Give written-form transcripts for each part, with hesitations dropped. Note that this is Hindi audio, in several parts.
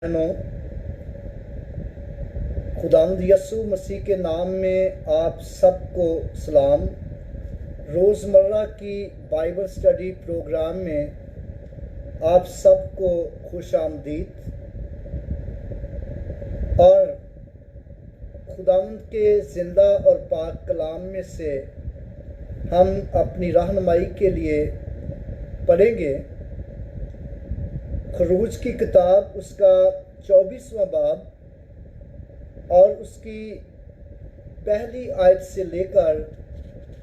बहनों, खुदावंद यस्सु मसीह के नाम में आप सबको सलाम। रोज़मर्रा की बाइबल स्टडी प्रोग्राम में आप सबको खुश आमदीद। और खुदावंद के ज़िंदा और पाक कलाम में से हम अपनी रहनुमाई के लिए पढ़ेंगे खरूज की किताब, उसका 24वां बाब और उसकी पहली आयत से लेकर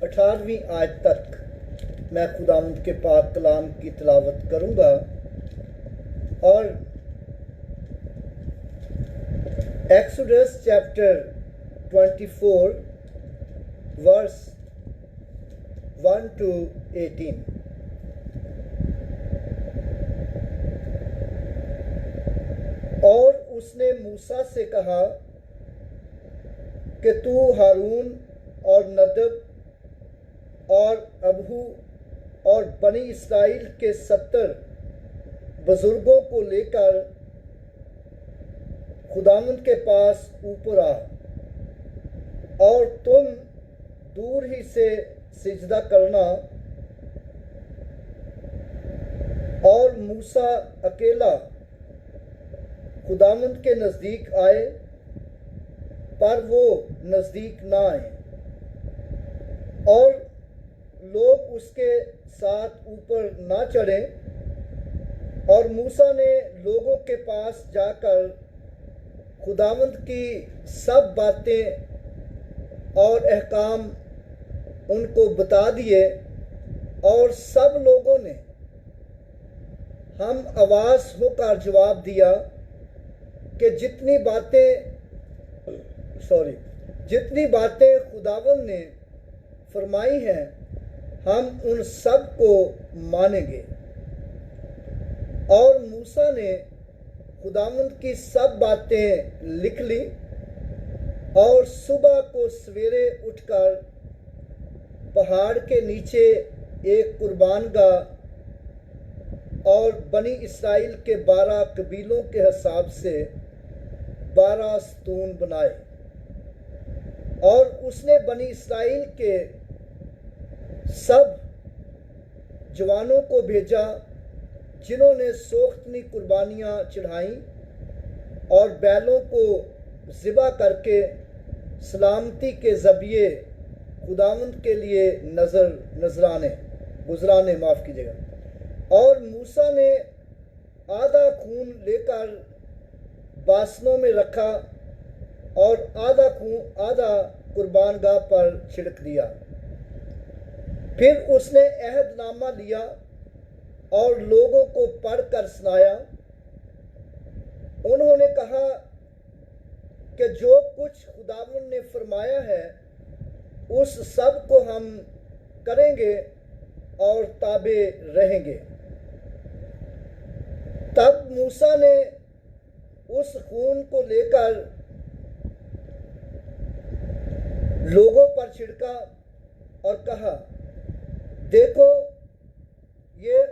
18वीं आयत तक मैं खुदावंद के पाक कलाम की तिलावत करूंगा। और एक्सोडस चैप्टर 24 वर्स 1 to 18। और उसने मूसा से कहा कि तू हारून और नदब और अबहू और बनी इस्राएल के 70 बुजुर्गों को लेकर खुदावंद के पास ऊपर आ, और तुम दूर ही से सिजदा करना। और मूसा अकेला खुदावंद के नज़दीक आए, पर वो नज़दीक ना आए, और लोग उसके साथ ऊपर ना चढ़े। और मूसा ने लोगों के पास जाकर खुदावंद की सब बातें और अहकाम उनको बता दिए। और सब लोगों ने हम आवाज़ होकर जवाब दिया कि जितनी बातें खुदावंद ने फरमाई हैं, हम उन सब को मानेंगे। और मूसा ने खुदावंद की सब बातें लिख ली, और सुबह को सवेरे उठकर पहाड़ के नीचे एक कुर्बानगाह और बनी इस्राएल के 12 कबीलों के हिसाब से 12 स्तून बनाए। और उसने बनी इस्राएल के सब जवानों को भेजा जिन्होंने सोख्तनी कुर्बानियाँ चढ़ाईं और बैलों को ज़िबा करके सलामती के ज़बिये खुदावंद के लिए गुजराने माफ़ कीजिएगा। और मूसा ने आधा खून लेकर बासनों में रखा और आधा कुर्बानगाह पर छिड़क दिया। फिर उसने अहदनामा लिया और लोगों को पढ़कर सुनाया। उन्होंने कहा कि जो कुछ खुदावंद ने फरमाया है उस सब को हम करेंगे और ताबे रहेंगे। तब मूसा ने उस खून को लेकर लोगों पर छिड़का और कहा, देखो, ये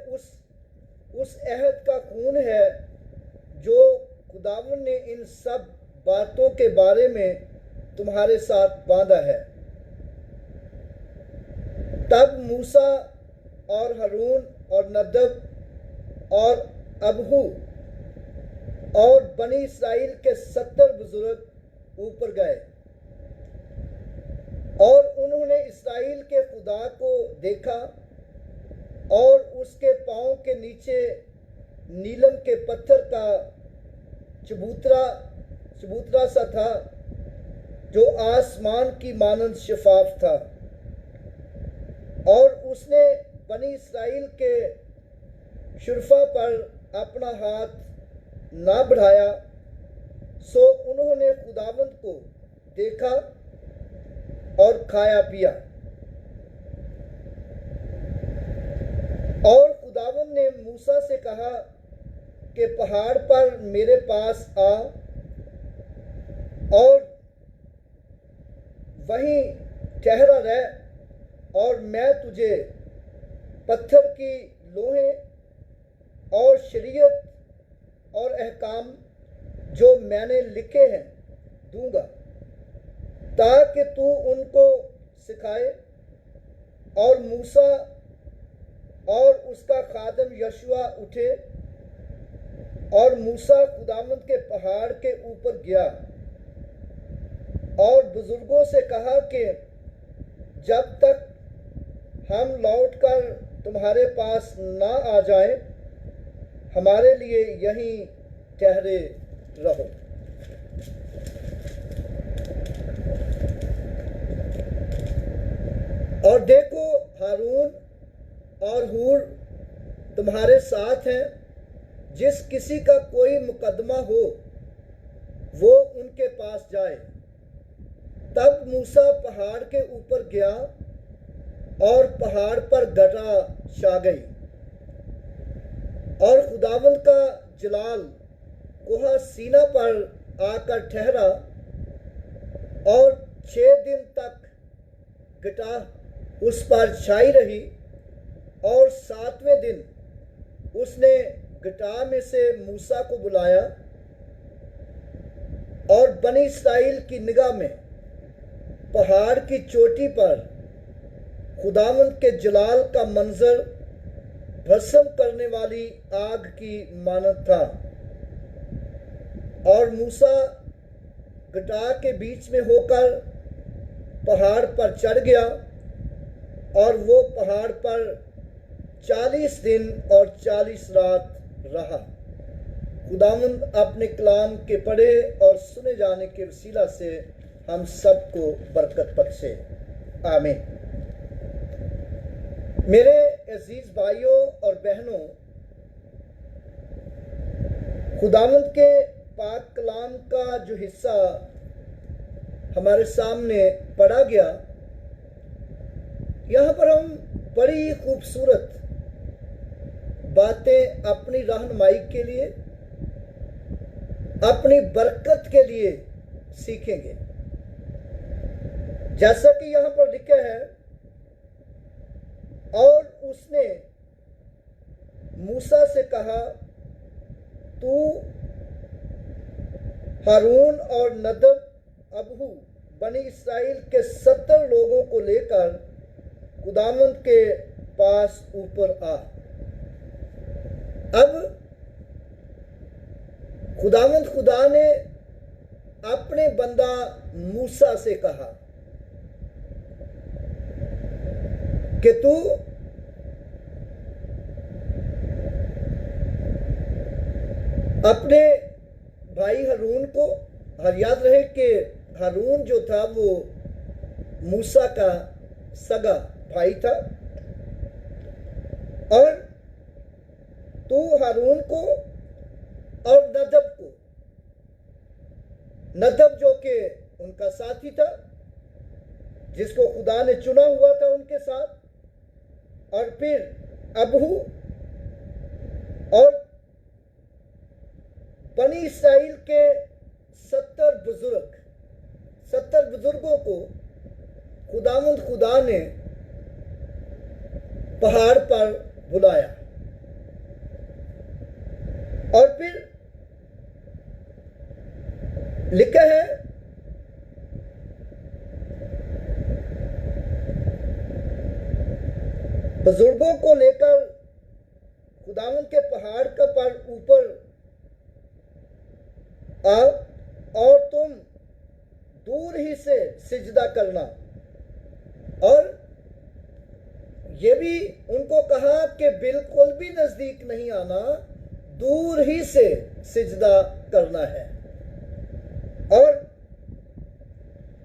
उस अहद का खून है जो खुदावंद ने इन सब बातों के बारे में तुम्हारे साथ बांधा है। तब मूसा और हारून और नदब और अबहू और बनी इस्राएल के 70 बुजुर्ग ऊपर गए, और उन्होंने इस्राएल के खुदा को देखा। और उसके पांव के नीचे नीलम के पत्थर का चबूतरा सा था जो आसमान की मानंद शफाफ था। और उसने बनी इस्राएल के शुरफा पर अपना हाथ ना बढ़ाया। सो उन्होंने खुदावंद को देखा और खाया पिया। और खुदावंद ने मूसा से कहा कि पहाड़ पर मेरे पास आ, और वहीं ठहरा रह, और मैं तुझे पत्थर की लोहे और शरीयत और अहकाम जो मैंने लिखे हैं दूंगा, ताकि तू उनको सिखाए। और मूसा और उसका खादम यशुआ उठे, और मूसा खुदावंद के पहाड़ के ऊपर गया और बुजुर्गों से कहा कि जब तक हम लौटकर तुम्हारे पास ना आ जाएं, हमारे लिए यहीं ठहरे रहो। और देखो, हारून और हूर तुम्हारे साथ हैं। जिस किसी का कोई मुकदमा हो वो उनके पास जाए। तब मूसा पहाड़ के ऊपर गया और पहाड़ पर घटा छा गई, और खुदावंद का जलाल कोहा सीना पर आकर ठहरा, और 6 दिन तक घटा उस पर छाई रही। और 7वें दिन उसने घटा में से मूसा को बुलाया, और बनी इस्राएल की निगाह में पहाड़ की चोटी पर खुदावंद के जलाल का मंजर भस्म करने वाली आग की मानद था। और मूसा घटा के बीच में होकर पहाड़ पर चढ़ गया, और वो पहाड़ पर 40 दिन और 40 रात रहा। खुदावंद अपने कलाम के पढ़े और सुने जाने के वसीला से हम सबको बरकत बख्शे। आमीन। मेरे अजीज भाइयों और बहनों, खुदावंद के पाक कलाम का जो हिस्सा हमारे सामने पढ़ा गया, यहाँ पर हम बड़ी खूबसूरत बातें अपनी रहनुमाई के लिए, अपनी बरकत के लिए सीखेंगे। जैसा कि यहाँ पर लिखा है, और उसने मूसा से कहा, तू हारून और नदब अबहू बनी इस्राएल के 70 लोगों को लेकर खुदावंद के पास ऊपर आ। अब खुदावंद खुदा ने अपने बंदा मूसा से कहा कि तू अपने भाई हारून को, हर याद रहे कि हारून जो था वो मूसा का सगा भाई था, और तू हारून को और नदब को, नदब जो कि उनका साथी था जिसको खुदा ने चुना हुआ था उनके साथ, और फिर अबहू और बनी इस्राएल के 70 बुजुर्गों को खुदावंद खुदा ने पहाड़ पर बुलाया। और फिर लिखा है, बुजुर्गों को लेकर खुदावंद के पहाड़ का पर ऊपर आ, और तुम दूर ही से सिजदा करना। और ये भी उनको कहा कि बिल्कुल भी नजदीक नहीं आना, दूर ही से सिजदा करना है। और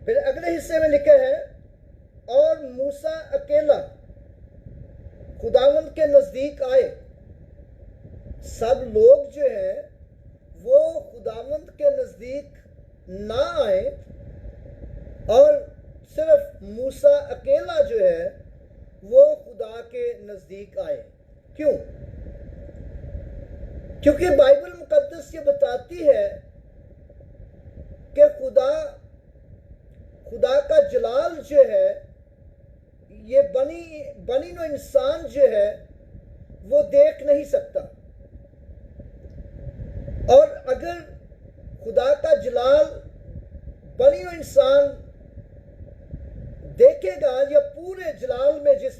फिर अगले हिस्से में लिखा है, और मूसा अकेला खुदावंद के नजदीक आए। सब लोग जो है वो खुदावंद के नजदीक ना आए, और सिर्फ मूसा अकेला जो है वो खुदा के नजदीक आए। क्यों? क्योंकि बाइबल मुकद्दस ये बताती है कि खुदा का जलाल जो है, ये बनी नो इंसान जो है वो देख नहीं सकता। और अगर खुदा का जलाल बनी हुई इंसान देखेगा, या पूरे जलाल में जिस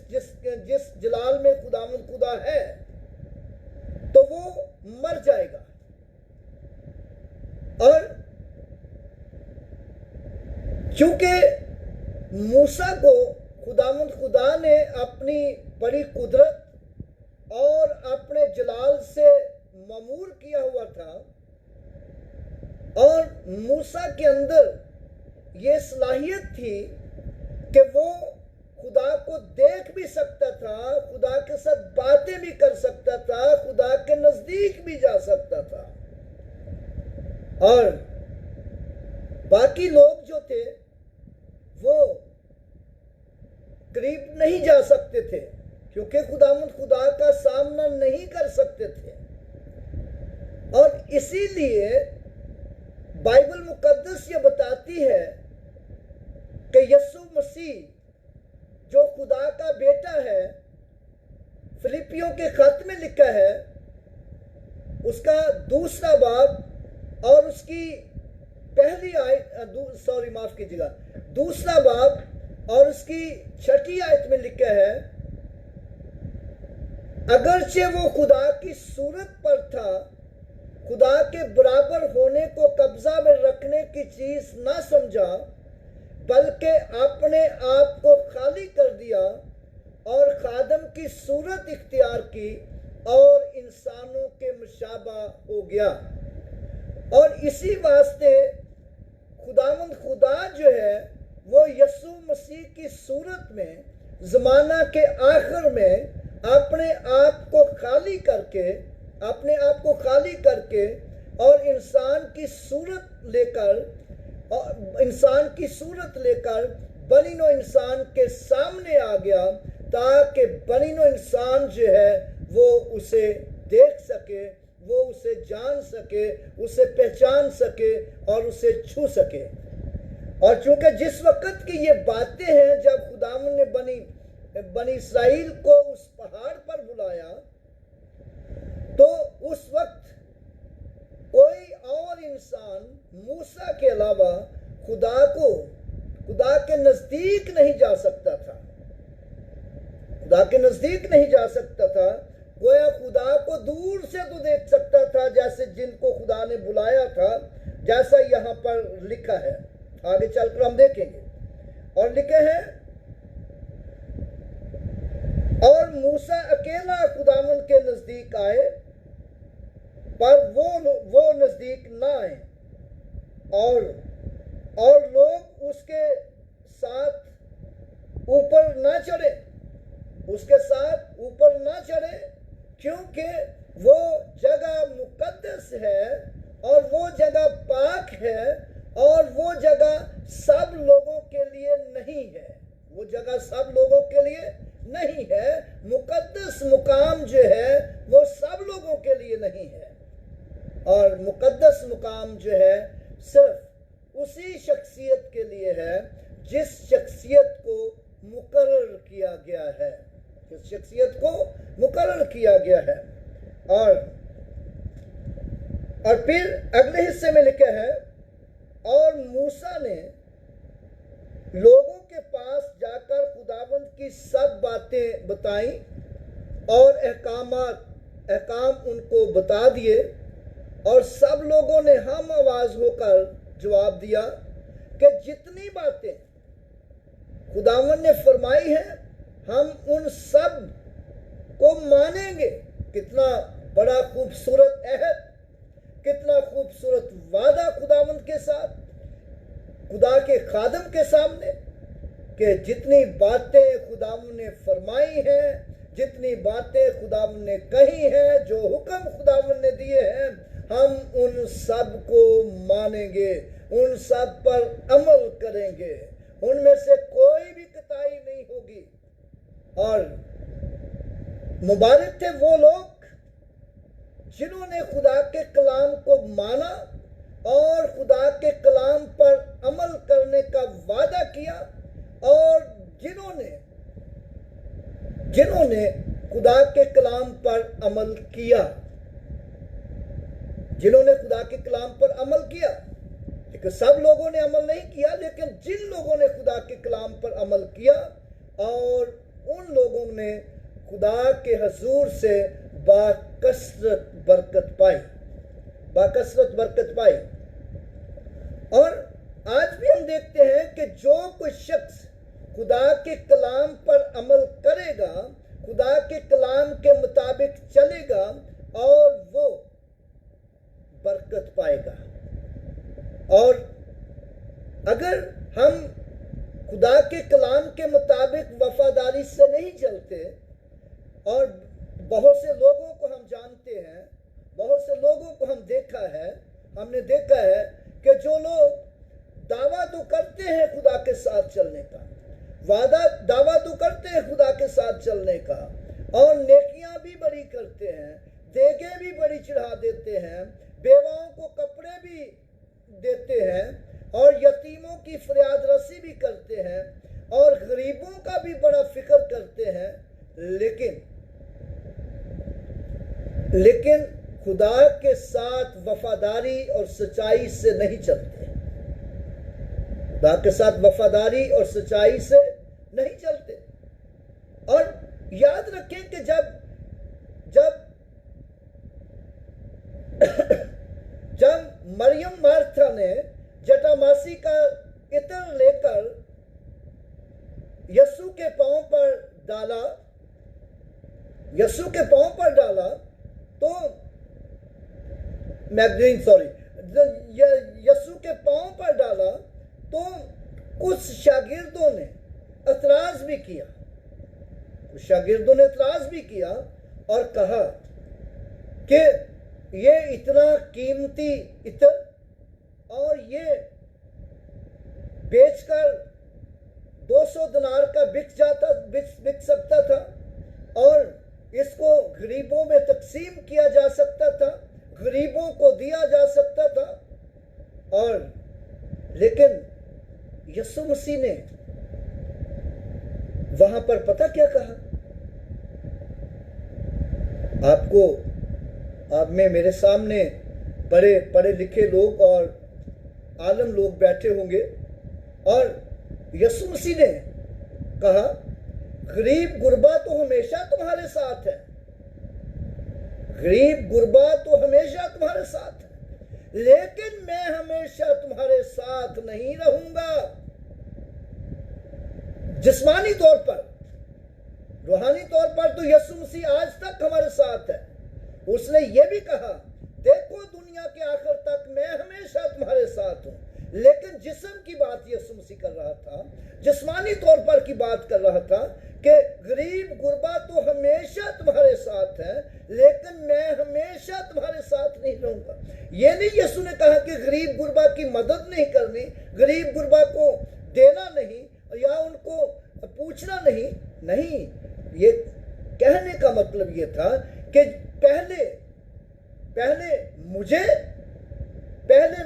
जलाल में खुदा है, तो वो मर जाएगा। और क्योंकि मूसा को खुदा ने अपनी बड़ी कुदरत और अपने जलाल से मामूर किया हुआ था, और मूसा के अंदर ये सलाहियत थी कि वो खुदा को देख भी सकता था, खुदा के साथ बातें भी कर सकता था, खुदा के नजदीक भी जा सकता था। और बाकी लोग जो थे वो करीब नहीं जा सकते थे, क्योंकि खुदा का सामना नहीं कर सकते थे। और इसीलिए बाइबल मुकद्दस ये बताती है कि यीशु मसीह जो खुदा का बेटा है, फिलिपियों के खत में लिखा है उसका 2 बाब और उसकी पहली आयत, सॉरी माफ कीजिएगा, 2 बाब और उसकी 6 आयत में लिखा है, अगरचे वो खुदा की सूरत पर था, खुदा के बराबर होने को कब्जा में रखने की चीज ना समझा, बल्कि अपने आप को खाली कर दिया और खादम की सूरत इख्तियार की और इंसानों के मुशाबा हो गया। और इसी वास्ते खुदा जो है वो यीशु मसीह की सूरत में जमाना के आखिर में अपने आप को खाली करके और इंसान की सूरत लेकर बनिनो इंसान के सामने आ गया, ताकि बनिनो इंसान जो है वो उसे देख सके, वो उसे जान सके, उसे पहचान सके और उसे छू सके। और चूंकि जिस वक्त की ये बातें हैं, जब खुदावन ने बनी इस्राइल को उस पहाड़ पर बुलाया, तो उस वक्त कोई और इंसान मूसा के अलावा खुदा के नजदीक नहीं जा सकता था। गोया खुदा को दूर से तो देख सकता था, जैसे जिनको खुदा ने बुलाया था, जैसा यहां पर लिखा है। आगे चलकर हम देखेंगे। और लिखे हैं, और मूसा अकेला खुदावन के नजदीक आए, पर वो नजदीक ना आए, और लोग उसके साथ ऊपर ना चढ़े, क्योंकि वो जगह मुकद्दस है और वो जगह पाक है, और वो जगह सब लोगों के लिए नहीं है। मुकद्दस मुकाम जो है वो सब लोगों के लिए नहीं है, और मुकद्दस मुकाम जो है सिर्फ उसी शख्सियत के लिए है जिस शख्सियत को मुकर्रर किया गया है। और फिर अगले हिस्से में लिखा है, और मूसा ने लोगों के पास जाकर खुदावंद की सब बातें बताई और अहकाम उनको बता दिए, और सब लोगों ने हम आवाज होकर जवाब दिया कि जितनी बातें खुदावंद ने फरमाई है हम उन सब को मानेंगे। कितना बड़ा खूबसूरत अहद, कितना खूबसूरत वादा खुदावंद के साथ, खुदा के खादम के सामने, कि जितनी बातें खुदावंद ने फरमाई हैं, जितनी बातें खुदावंद ने कही हैं, जो हुक्म खुदावंद ने दिए हैं, हम उन सब को मानेंगे, उन सब पर अमल करेंगे, उनमें से कोई भी कताई नहीं होगी। और मुबारक थे वो लोग जिन्होंने खुदा के कलाम को माना और खुदा के कलाम पर अमल करने का वादा किया, और जिन्होंने खुदा के कलाम पर अमल किया, किया, लेकिन सब लोगों ने अमल नहीं किया। लेकिन जिन लोगों ने खुदा के कलाम पर अमल किया और उन लोगों ने खुदा के हजूर से बाकसरत बरकत पाई, बाकसरत बरकत पाई। और आज भी हम देखते हैं कि जो कोई शख्स खुदा के कलाम पर अमल करेगा, खुदा के कलाम के मुताबिक चलेगा और वो बरकत पाएगा। और अगर हम खुदा के कलाम के मुताबिक वफादारी से नहीं चलते, और बहुत से लोगों को हम जानते हैं, बहुत से लोगों को हम देखा है, हमने देखा है कि जो लोग दावा तो करते हैं खुदा के साथ चलने का, दावा तो करते हैं खुदा के साथ चलने का, और नेकियां भी बड़ी करते हैं, देगे भी बड़ी चढ़ा देते हैं, बेवाओं को कपड़े भी देते हैं, और यतीमों की फरियाद रसी भी करते हैं, और गरीबों का भी बड़ा फिक्र करते हैं, लेकिन खुदा के साथ वफादारी और सच्चाई से नहीं चलते। खुदा के साथ वफादारी और सच्चाई से नहीं चलते। और याद रखें कि जब मरियम मार्था ने जटामासी का इत्र लेकर यीशु के पांव पर डाला, तो यीशु के पांव पर डाला, तो कुछ शागिर्दों ने एतराज भी किया और कहा कि ये इतना कीमती इत्र और ये बेचकर 200 दिनार का बिक सकता था, और इसको गरीबों में तकसीम किया जा सकता था, गरीबों को दिया जा सकता था। और लेकिन यीशु मसीह ने वहां पर पता क्या कहा? आप में मेरे सामने बड़े पढ़े लिखे लोग और आलम लोग बैठे होंगे, और यीशु मसीह ने कहा, गरीब गुरबा तो हमेशा तुम्हारे साथ है, गरीब गुरबा तो हमेशा तुम्हारे साथ है, लेकिन मैं हमेशा तुम्हारे साथ नहीं रहूंगा। जिस्मानी तौर पर, रूहानी तौर पर तो यीशु मसीह आज तक हमारे साथ है। उसने ये भी कहा, देखो दुनिया के आखिर तक मैं हमेशा तुम्हारे साथ हूं। लेकिन जिस्म की बात यीशु मसीह कर रहा था, जिस्मानी तौर पर की बात कर रहा था कि गरीब गुरबा तो हमेशा तुम्हारे साथ है, लेकिन मैं हमेशा तुम्हारे साथ नहीं रहूंगा। ये नहीं यीशु ने कहा कि गरीब गुरबा की मदद नहीं करनी, गरीब गुरबा को देना नहीं या उनको पूछना नहीं। ये कहने का मतलब ये था कि पहले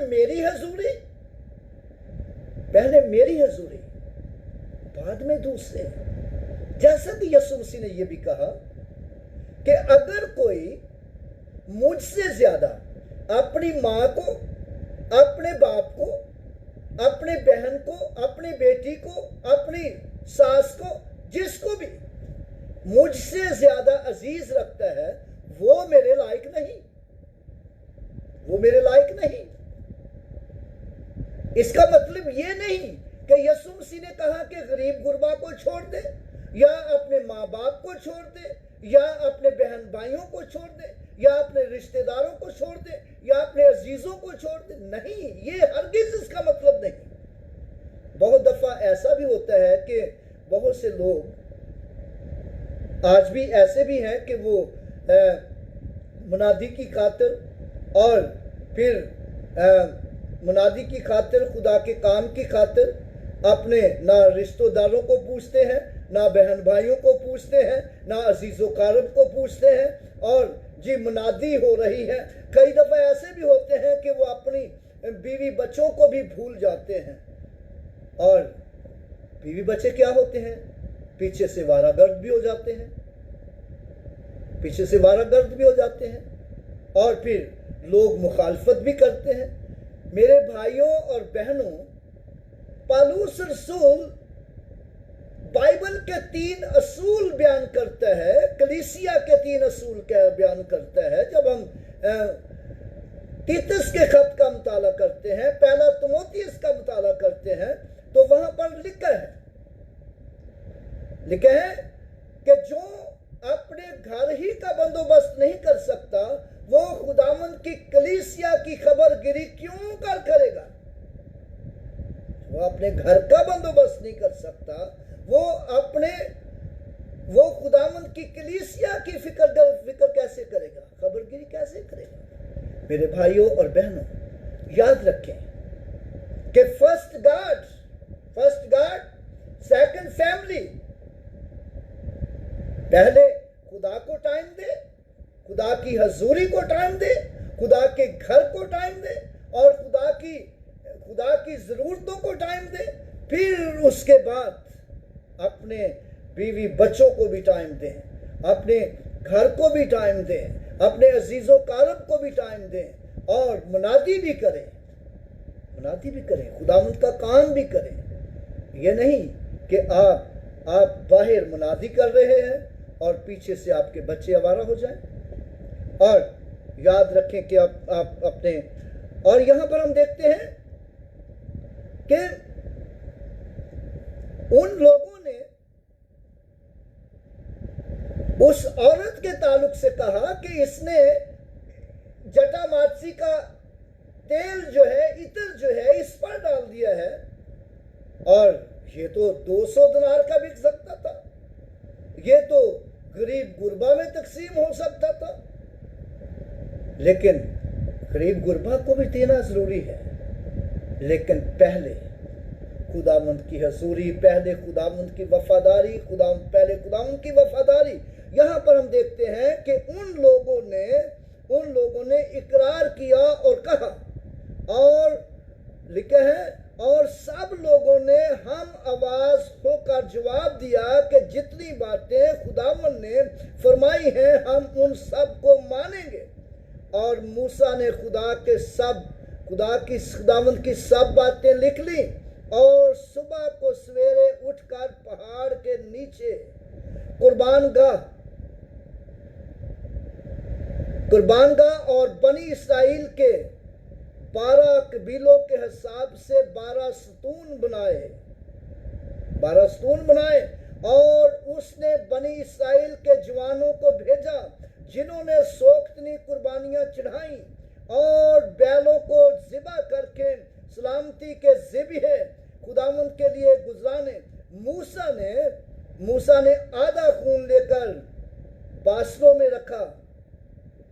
मेरी हजूरी, बाद में दूसरे। जैसा कि यीशु मसीह ने यह भी कहा कि अगर कोई मुझसे ज्यादा अपनी माँ को, अपने बाप को, अपने बहन को, अपनी बेटी को, अपनी सास को, जिसको भी मुझसे ज्यादा अजीज रखता है, वो मेरे लायक नहीं। इसका मतलब ये नहीं कि यीशु मसीह ने कहा कि गरीब गुरबा को छोड़ दे, या अपने माँ बाप को छोड़ दे, या अपने बहन भाइयों को छोड़ दे, या अपने रिश्तेदारों को छोड़ दे, या अपने अजीजों को छोड़ दे। नहीं, ये हरगिज इसका मतलब नहीं। बहुत दफा ऐसा भी होता है कि बहुत से लोग आज भी ऐसे भी हैं कि वो मुनादी की खातिर और फिर मुनादी की खातिर, खुदा के काम की खातिर अपने ना रिश्तेदारों को पूछते हैं, ना बहन भाइयों को पूछते हैं, ना अजीज़ो कारब को पूछते हैं, और जी मुनादी हो रही है। कई दफ़ा ऐसे भी होते हैं कि वो अपनी बीवी बच्चों को भी भूल जाते हैं। और बीवी बच्चे क्या होते हैं? पीछे से वारागर्द भी हो जाते हैं, और फिर लोग मुखालफत भी करते हैं। मेरे भाइयों और बहनों, पौलुस रसूल बाइबल के 3 असूल बयान करता है, कलीसिया के 3 असूल का बयान करता है। जब हम तीतुस के खत का मुताला करते हैं, पहला तीमुथियुस का मुताला करते हैं, तो वहां पर लिखा है कि जो अपने घर ही का बंदोबस्त नहीं कर सकता, वो खुदावंद की कलीसिया की खबरगिरी क्यों करेगा। वो अपने घर का बंदोबस्त नहीं कर सकता, वो खुदावंद की कलीसिया की फिक्र कैसे करेगा, खबरगिरी कैसे करेगा। मेरे भाइयों और बहनों, याद रखें कि फर्स्ट गॉड सेकंड फैमिली। पहले खुदा को टाइम दे, खुदा की हजूरी को टाइम दे, खुदा के घर को टाइम दे, और खुदा की जरूरतों को टाइम दे। फिर उसके बाद अपने बीवी बच्चों को भी टाइम दें, अपने घर को भी टाइम दें, अपने अजीजों कारब को भी टाइम दें, और मुनादी भी करें, खुदावंद का काम भी करें। ये नहीं कि आप बाहर मुनादी कर रहे हैं और पीछे से आपके बच्चे आवारा हो जाएं। और याद रखें कि आप अपने, और यहां पर हम देखते हैं कि उन लोगों ने उस औरत के ताल्लुक से कहा कि इसने जटामासी का तेल जो है, इत्र जो है, इस पर डाल दिया है, और ये तो 200 दिनार का बिक सकता था, ये तो गरीब गुरबा में तकसीम हो सकता था। लेकिन गरीब गुरबा को भी देना जरूरी है, लेकिन पहले खुदावंद की हजूरी, पहले खुदावंद की वफादारी, पहले खुदावंद की वफादारी। यहां पर हम देखते हैं कि उन लोगों ने इकरार किया और कहा, और लिखा है, और सब लोगों ने हम आवाज होकर जवाब दिया कि जितनी बातें खुदावंद ने फरमाई हैं हम उन सब को मानेंगे। और मूसा ने खुदावंद की सब बातें लिख ली, और सुबह को सवेरे उठकर पहाड़ के नीचे कुर्बानगाह और बनी इस्राइल के 12 कबीलों के हिसाब से 12 सतून बनाए, और उसने बनी इस्राइल के जवानों को भेजा, जिन्होंने सोख्तनी कुर्बानियां चढ़ाई और बैलों को ज़िबा करके सलामती के ज़िबहे खुदावंद के लिए गुजराने। मूसा ने आधा खून लेकर बासलों में रखा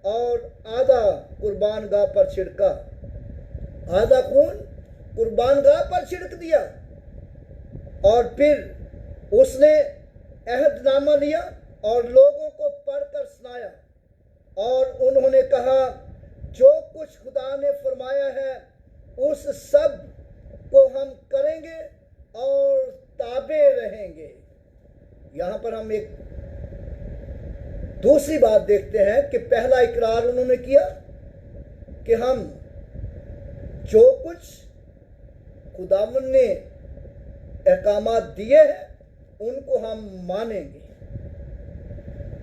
और आधा कुर्बानगाह पर छिड़का, आधा खून कुर्बानगाह पर छिड़क दिया, और फिर उसने अहदनामा लिया और लोगों को पढ़कर सुनाया, और उन्होंने कहा, जो कुछ खुदा ने फरमाया है उस सब को हम करेंगे और ताबे रहेंगे। यहां पर हम एक दूसरी बात देखते हैं कि पहला इकरार उन्होंने किया कि हम जो कुछ खुदावंद ने अहकामात दिए हैं उनको हम मानेंगे।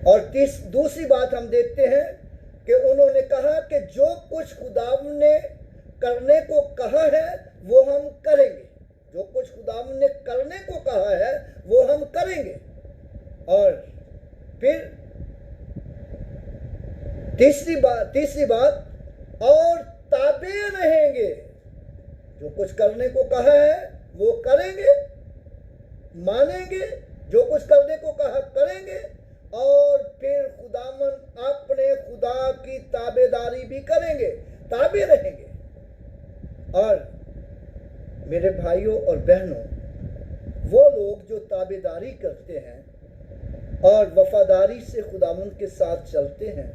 और दूसरी बात हम देखते हैं कि उन्होंने कहा कि जो कुछ खुदावंद ने करने को कहा है वो हम करेंगे, जो कुछ खुदावंद ने करने को कहा है वो हम करेंगे। और फिर तीसरी बात, और ताबे रहेंगे, जो कुछ करने को कहा है वो करेंगे, मानेंगे, जो कुछ करने को कहा करेंगे, और फिर खुदावंद अपने खुदा की ताबेदारी भी करेंगे, ताबे रहेंगे। और मेरे भाइयों और बहनों, वो लोग जो ताबेदारी करते हैं और वफादारी से खुदावंद के साथ चलते हैं,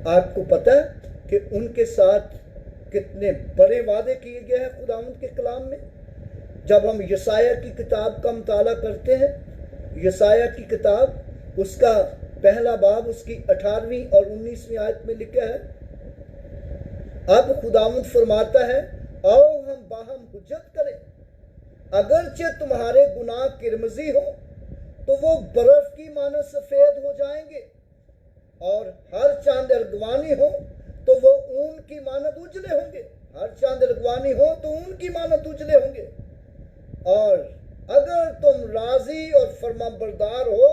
आपको पता है कि उनके साथ कितने बड़े वादे किए गए हैं खुदावंद के कलाम में। जब हम यशायाह की किताब का मुताला करते हैं, यशायाह की किताब उसका पहला बाब उसकी 18वीं और 19वीं आयत में लिखा है, अब खुदावंद फरमाता है, आओ हम बाहम हुज्जत करें। अगरचे तुम्हारे गुनाह किरमजी हो तो वो बर्फ की मानो सफेद हो जाएंगे, और हर चांद अरगवानी हो तो वो ऊन की मानत उजले होंगे। हर चांद अरगवानी हो तो ऊन की मानत उजले होंगे। और अगर तुम राजी और फरमाबरदार हो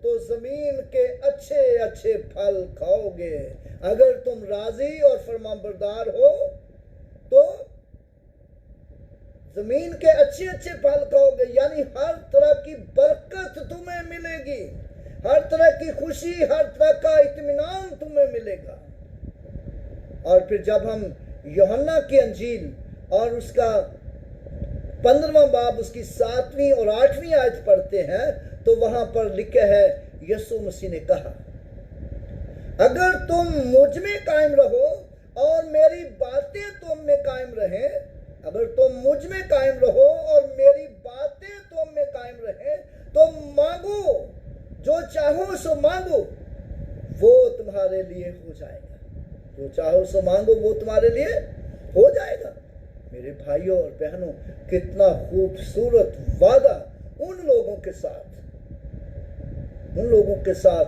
तो जमीन के अच्छे अच्छे फल खाओगे। अगर तुम राजी और फरमाबरदार हो तो जमीन के अच्छे अच्छे फल खाओगे, यानी हर तरह की बरकत तुम्हें मिलेगी, हर तरह की खुशी, हर तरह का इत्मीनान तुम्हें मिलेगा। और फिर जब हम यूहन्ना की अंजील और उसका 15वां बाब उसकी 7वीं और 8वीं आयत पढ़ते हैं तो वहां पर लिखा है, यीशु मसीह ने कहा, अगर तुम मुझ में कायम रहो और मेरी बातें तुम में कायम रहें, अगर तुम मुझ में कायम रहो और मेरी बातें तुम में कायम रहें, तो मांगो, जो चाहो सो मांगो, वो तुम्हारे लिए हो जाएगा। जो चाहो सो मांगो, वो तुम्हारे लिए हो जाएगा। मेरे भाइयों और बहनों, कितना खूबसूरत वादा उन लोगों के साथ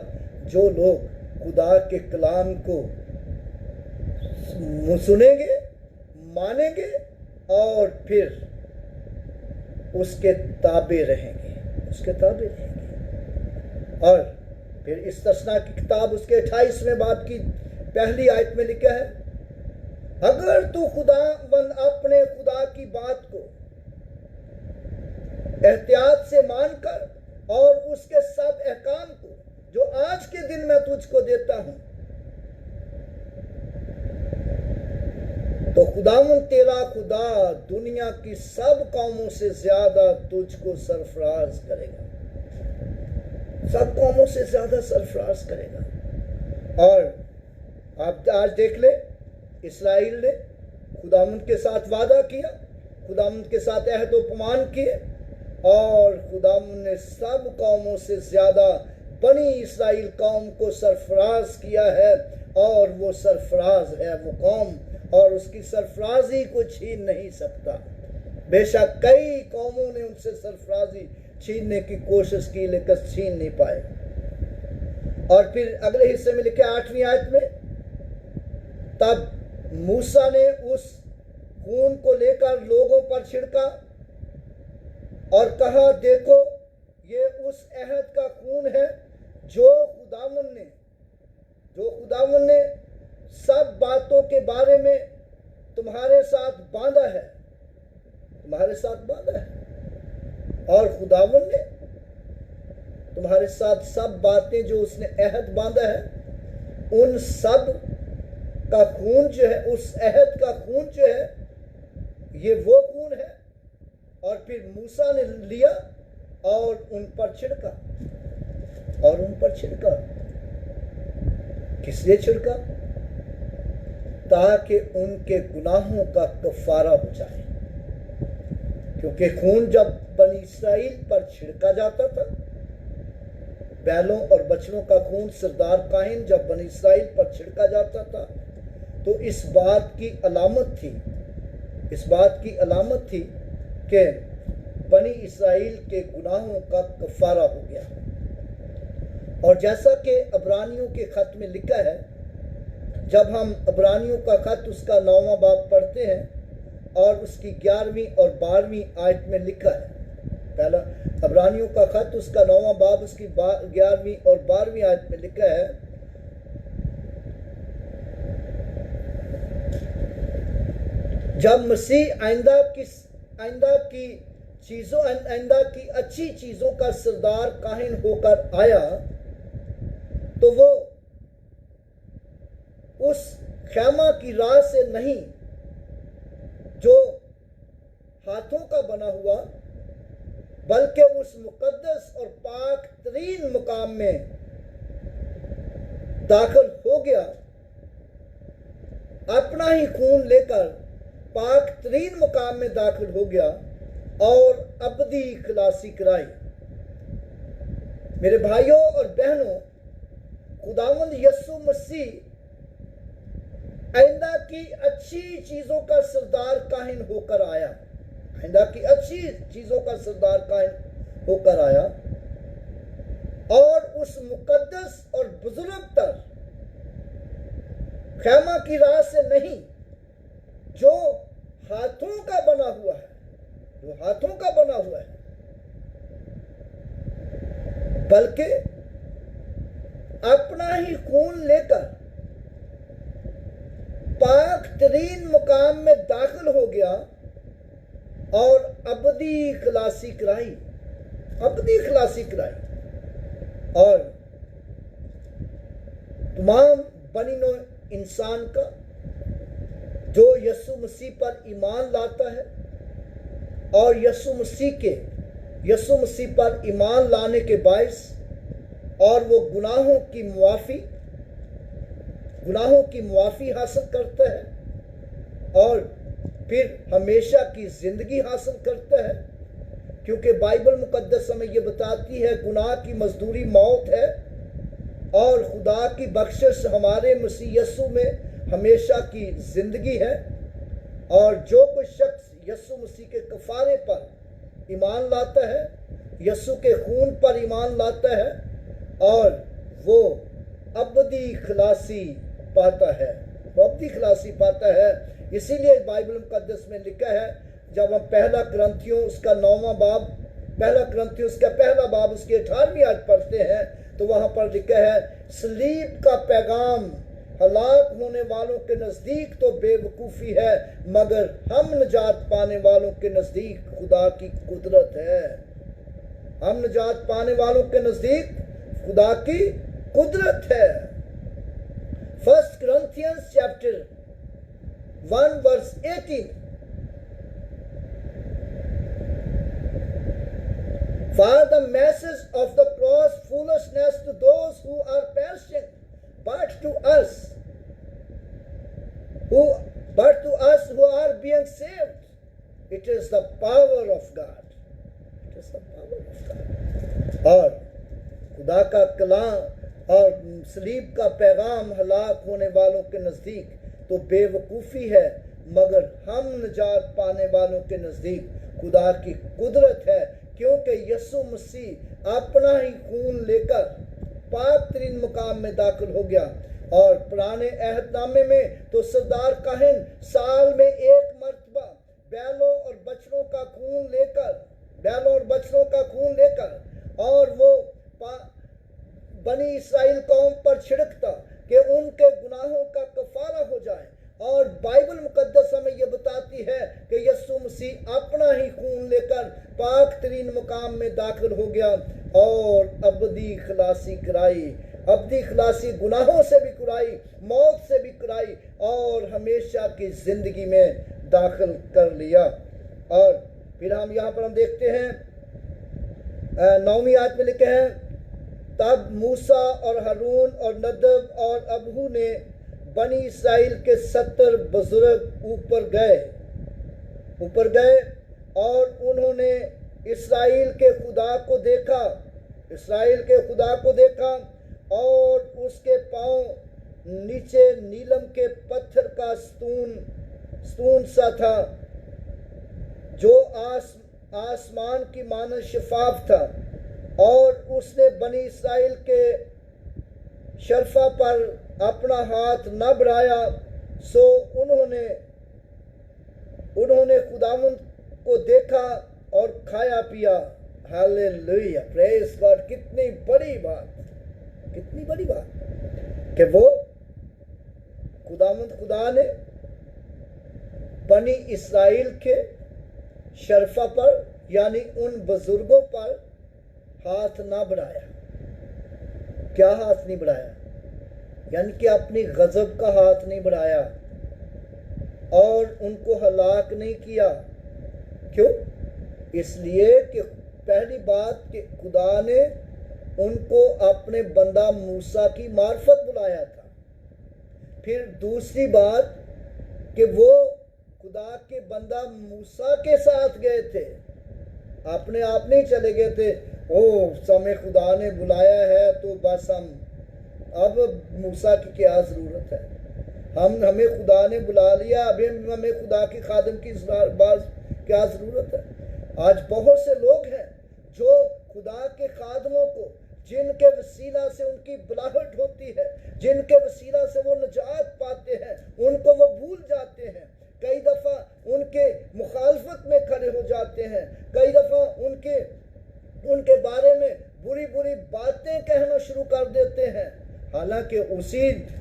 जो लोग खुदा के कलाम को सुनेंगे, मानेंगे और फिर उसके ताबे रहेंगे। और फिर इस तस्ना की किताब उसके 28वें बाब की पहली आयत में लिखा है, अगर तू अपने खुदा की बात को एहतियात से मानकर और उसके सब अहकाम को जो आज के दिन मैं तुझको देता हूं, तो खुदावंद तेरा खुदा दुनिया की सब कौमों से ज्यादा तुझको सरफराज करेगा, सब कौमों से ज्यादा सरफराज करेगा। और आप आज देख ले, इस्राएल ने खुदावंद के साथ वादा किया, खुदावंद के साथ अहद उपमान किए, और खुदावंद ने सब कौमों से ज्यादा बनी इस्राएल कौम को सरफराज किया है। और वो सरफराज है वो कौम, और उसकी सरफराजी को छीन नहीं सकता। बेशक कई कौमों ने उनसे सरफराजी छीनने की कोशिश की, लेकिन छीन नहीं पाए। और फिर अगले हिस्से में लिखे 8वीं आयत में, तब मूसा ने उस खून को लेकर लोगों पर छिड़का और कहा, देखो ये उस अहद का खून है जो खुदावंद ने सब बातों के बारे में तुम्हारे साथ बांधा है, और खुदावंद ने तुम्हारे साथ सब बातें जो उसने अहद बांधा है, उन सब का खून जो है, उस अहद का खून जो है, ये वो खून है। और फिर मूसा ने लिया और उन पर छिड़का, किस लिए छिड़का? ताकि उनके गुनाहों का कफारा हो जाए। क्योंकि खून जब बनी इस्राएल पर छिड़का जाता था, बैलों और बछड़ों का खून सरदार काहिन जब बनी इस्राएल पर छिड़का जाता था, तो इस बात की अलामत थी कि बनी इस्राएल के गुनाहों का कफारा हो गया। और जैसा कि अब्रानियों के खत में लिखा है, जब हम अब्रानियों का खत उसका 9वां बाब पढ़ते हैं और उसकी 11वीं और 12वीं आयत में लिखा है, पहला अब्रानियों का खत उसका 9वां बाब उसकी 11वीं और 12वीं आयत में लिखा है, जब मसीह आइंदा की अच्छी चीजों का सरदार काहिन होकर आया, तो वो उस खैमा की राह से नहीं जो हाथों का बना हुआ, बल्कि उस मुकद्दस और पाक तरीन मुकाम में दाखिल हो गया, अपना ही खून लेकर पाक तरीन मुकाम में दाखिल हो गया और अबदी खलासी कराई। मेरे भाइयों और बहनों, खुदावंद यीशु मसीह आइंदा की अच्छी चीजों का सरदार काहिन होकर आया, आइंदा की अच्छी चीजों का सरदार काहिन होकर आया और उस मुकद्दस और बुजुर्ग तर खैमा की राह से नहीं जो हाथों का बना हुआ है, जो हाथों का बना हुआ है, बल्कि अपना ही खून लेकर पाक तरीन मुकाम में दाखिल हो गया और अबदी खलासी कराई, अबदी खलासी कराई और तमाम बनी नौ इंसान का जो यीशु मसीह पर ईमान लाता है और यीशु मसीह पर ईमान लाने के बायस और वो गुनाहों की मुआफ़ी हासिल करता है और फिर हमेशा की जिंदगी हासिल करता है, क्योंकि बाइबल मुकद्दस हमें ये बताती है गुनाह की मजदूरी मौत है और खुदा की बख्शिश हमारे मसीह यीशु में हमेशा की जिंदगी है। और जो कोई शख्स यीशु मसीह के कफारे पर ईमान लाता है, यीशु के खून पर ईमान लाता है और वो अबदी खलासी पाता है, वो अबदी खलासी पाता है। इसीलिए बाइबल मुकद्दस में लिखा है, जब हम पहला क्रंथियों उसका 9वां बाब, पहला क्रंथियों उसका पहला बाब उसकी 18वीं आयत पढ़ते हैं तो वहां पर लिखा है, सलीब का पैगाम हलाक होने वालों के नजदीक तो बेवकूफी है, मगर हम निजात पाने वालों के नजदीक खुदा की कुदरत है। हम निजात पाने वालों के नजदीक खुदा की कुदरत है। 1 Corinthians chapter 1 verse 18, for the message of the cross foolishness to those who are perishing, but to us who are being saved, it is the power of God. It is the power of God. और खुदा का कलाम और सलीब का पैगाम हलाक होने वालों के नजदीक तो बेवकूफ़ी है, मगर हम निजात पाने वालों के नजदीक खुदा की कुदरत है, क्योंकि यीशु मसीह अपना ही खून लेकर पाक तरीन मुकाम में दाखिल हो गया। और पुराने अहदनामे में तो सरदार काहिन साल में एक मर्तबा बैलों और बछड़ों का खून लेकर और वो बनी इस्राएल कौम पर छिड़कता कि उनके गुनाहों का कफारा हो जाए। और बाइबल मुकद्दस हमें यह बताती है कि यीशु मसीह अपना ही खून लेकर पाक तरीन मुकाम में दाखिल हो गया और अबदी खलासी कराई, अबदी खलासी गुनाहों से भी कराई, मौत से भी कराई और हमेशा की जिंदगी में दाखिल कर लिया। और फिर हम यहाँ पर हम देखते हैं 9वीं आयत में लिखे हैं, तब मूसा और हारून और नदब और अबहू ने बनी इस्राएल के 70 बुजुर्ग ऊपर गए और उन्होंने इस्राएल के खुदा को देखा और उसके पांव नीचे नीलम के पत्थर का स्तून सा था जो आसमान की मानद शफाफ था, और उसने बनी इस्राएल के शरफा पर अपना हाथ न बढ़ाया, सो उन्होंने खुदावंद को देखा और खाया पिया। Hallelujah, praise God. कितनी बड़ी बात कि वो खुदा ने बनी इस्राएल के शरफा पर यानी उन बुजुर्गों पर हाथ ना बढ़ाया। क्या हाथ नहीं बढ़ाया? यानी कि अपनी गजब का हाथ नहीं बढ़ाया और उनको हलाक नहीं किया। क्यों? इसलिए कि पहली बात कि खुदा ने उनको अपने बंदा मूसा की मार्फत बुलाया था। फिर दूसरी बात कि वो खुदा के बंदा मूसा के साथ गए थे, अपने आप नहीं चले गए थे। समय खुदा ने बुलाया है तो बस हम अब मूसा की क्या जरूरत है। हमें खुदा ने बुला लिया, अभी हमें खुदा की खादम की इस बार क्या ज़रूरत है। आज बहुत से लोग हैं जो खुदा के खादमों को, जिनके वसीला से उनकी बुलाहट होती है, जिनके वसीला से वो निजात पाते हैं, उनको वो भूल जाते हैं। कई दफ़ा उनके मुखालफत में खड़े हो जाते हैं, कई दफ़ा उनके बारे में बुरी बुरी बातें कहना शुरू कर देते हैं। हालांकि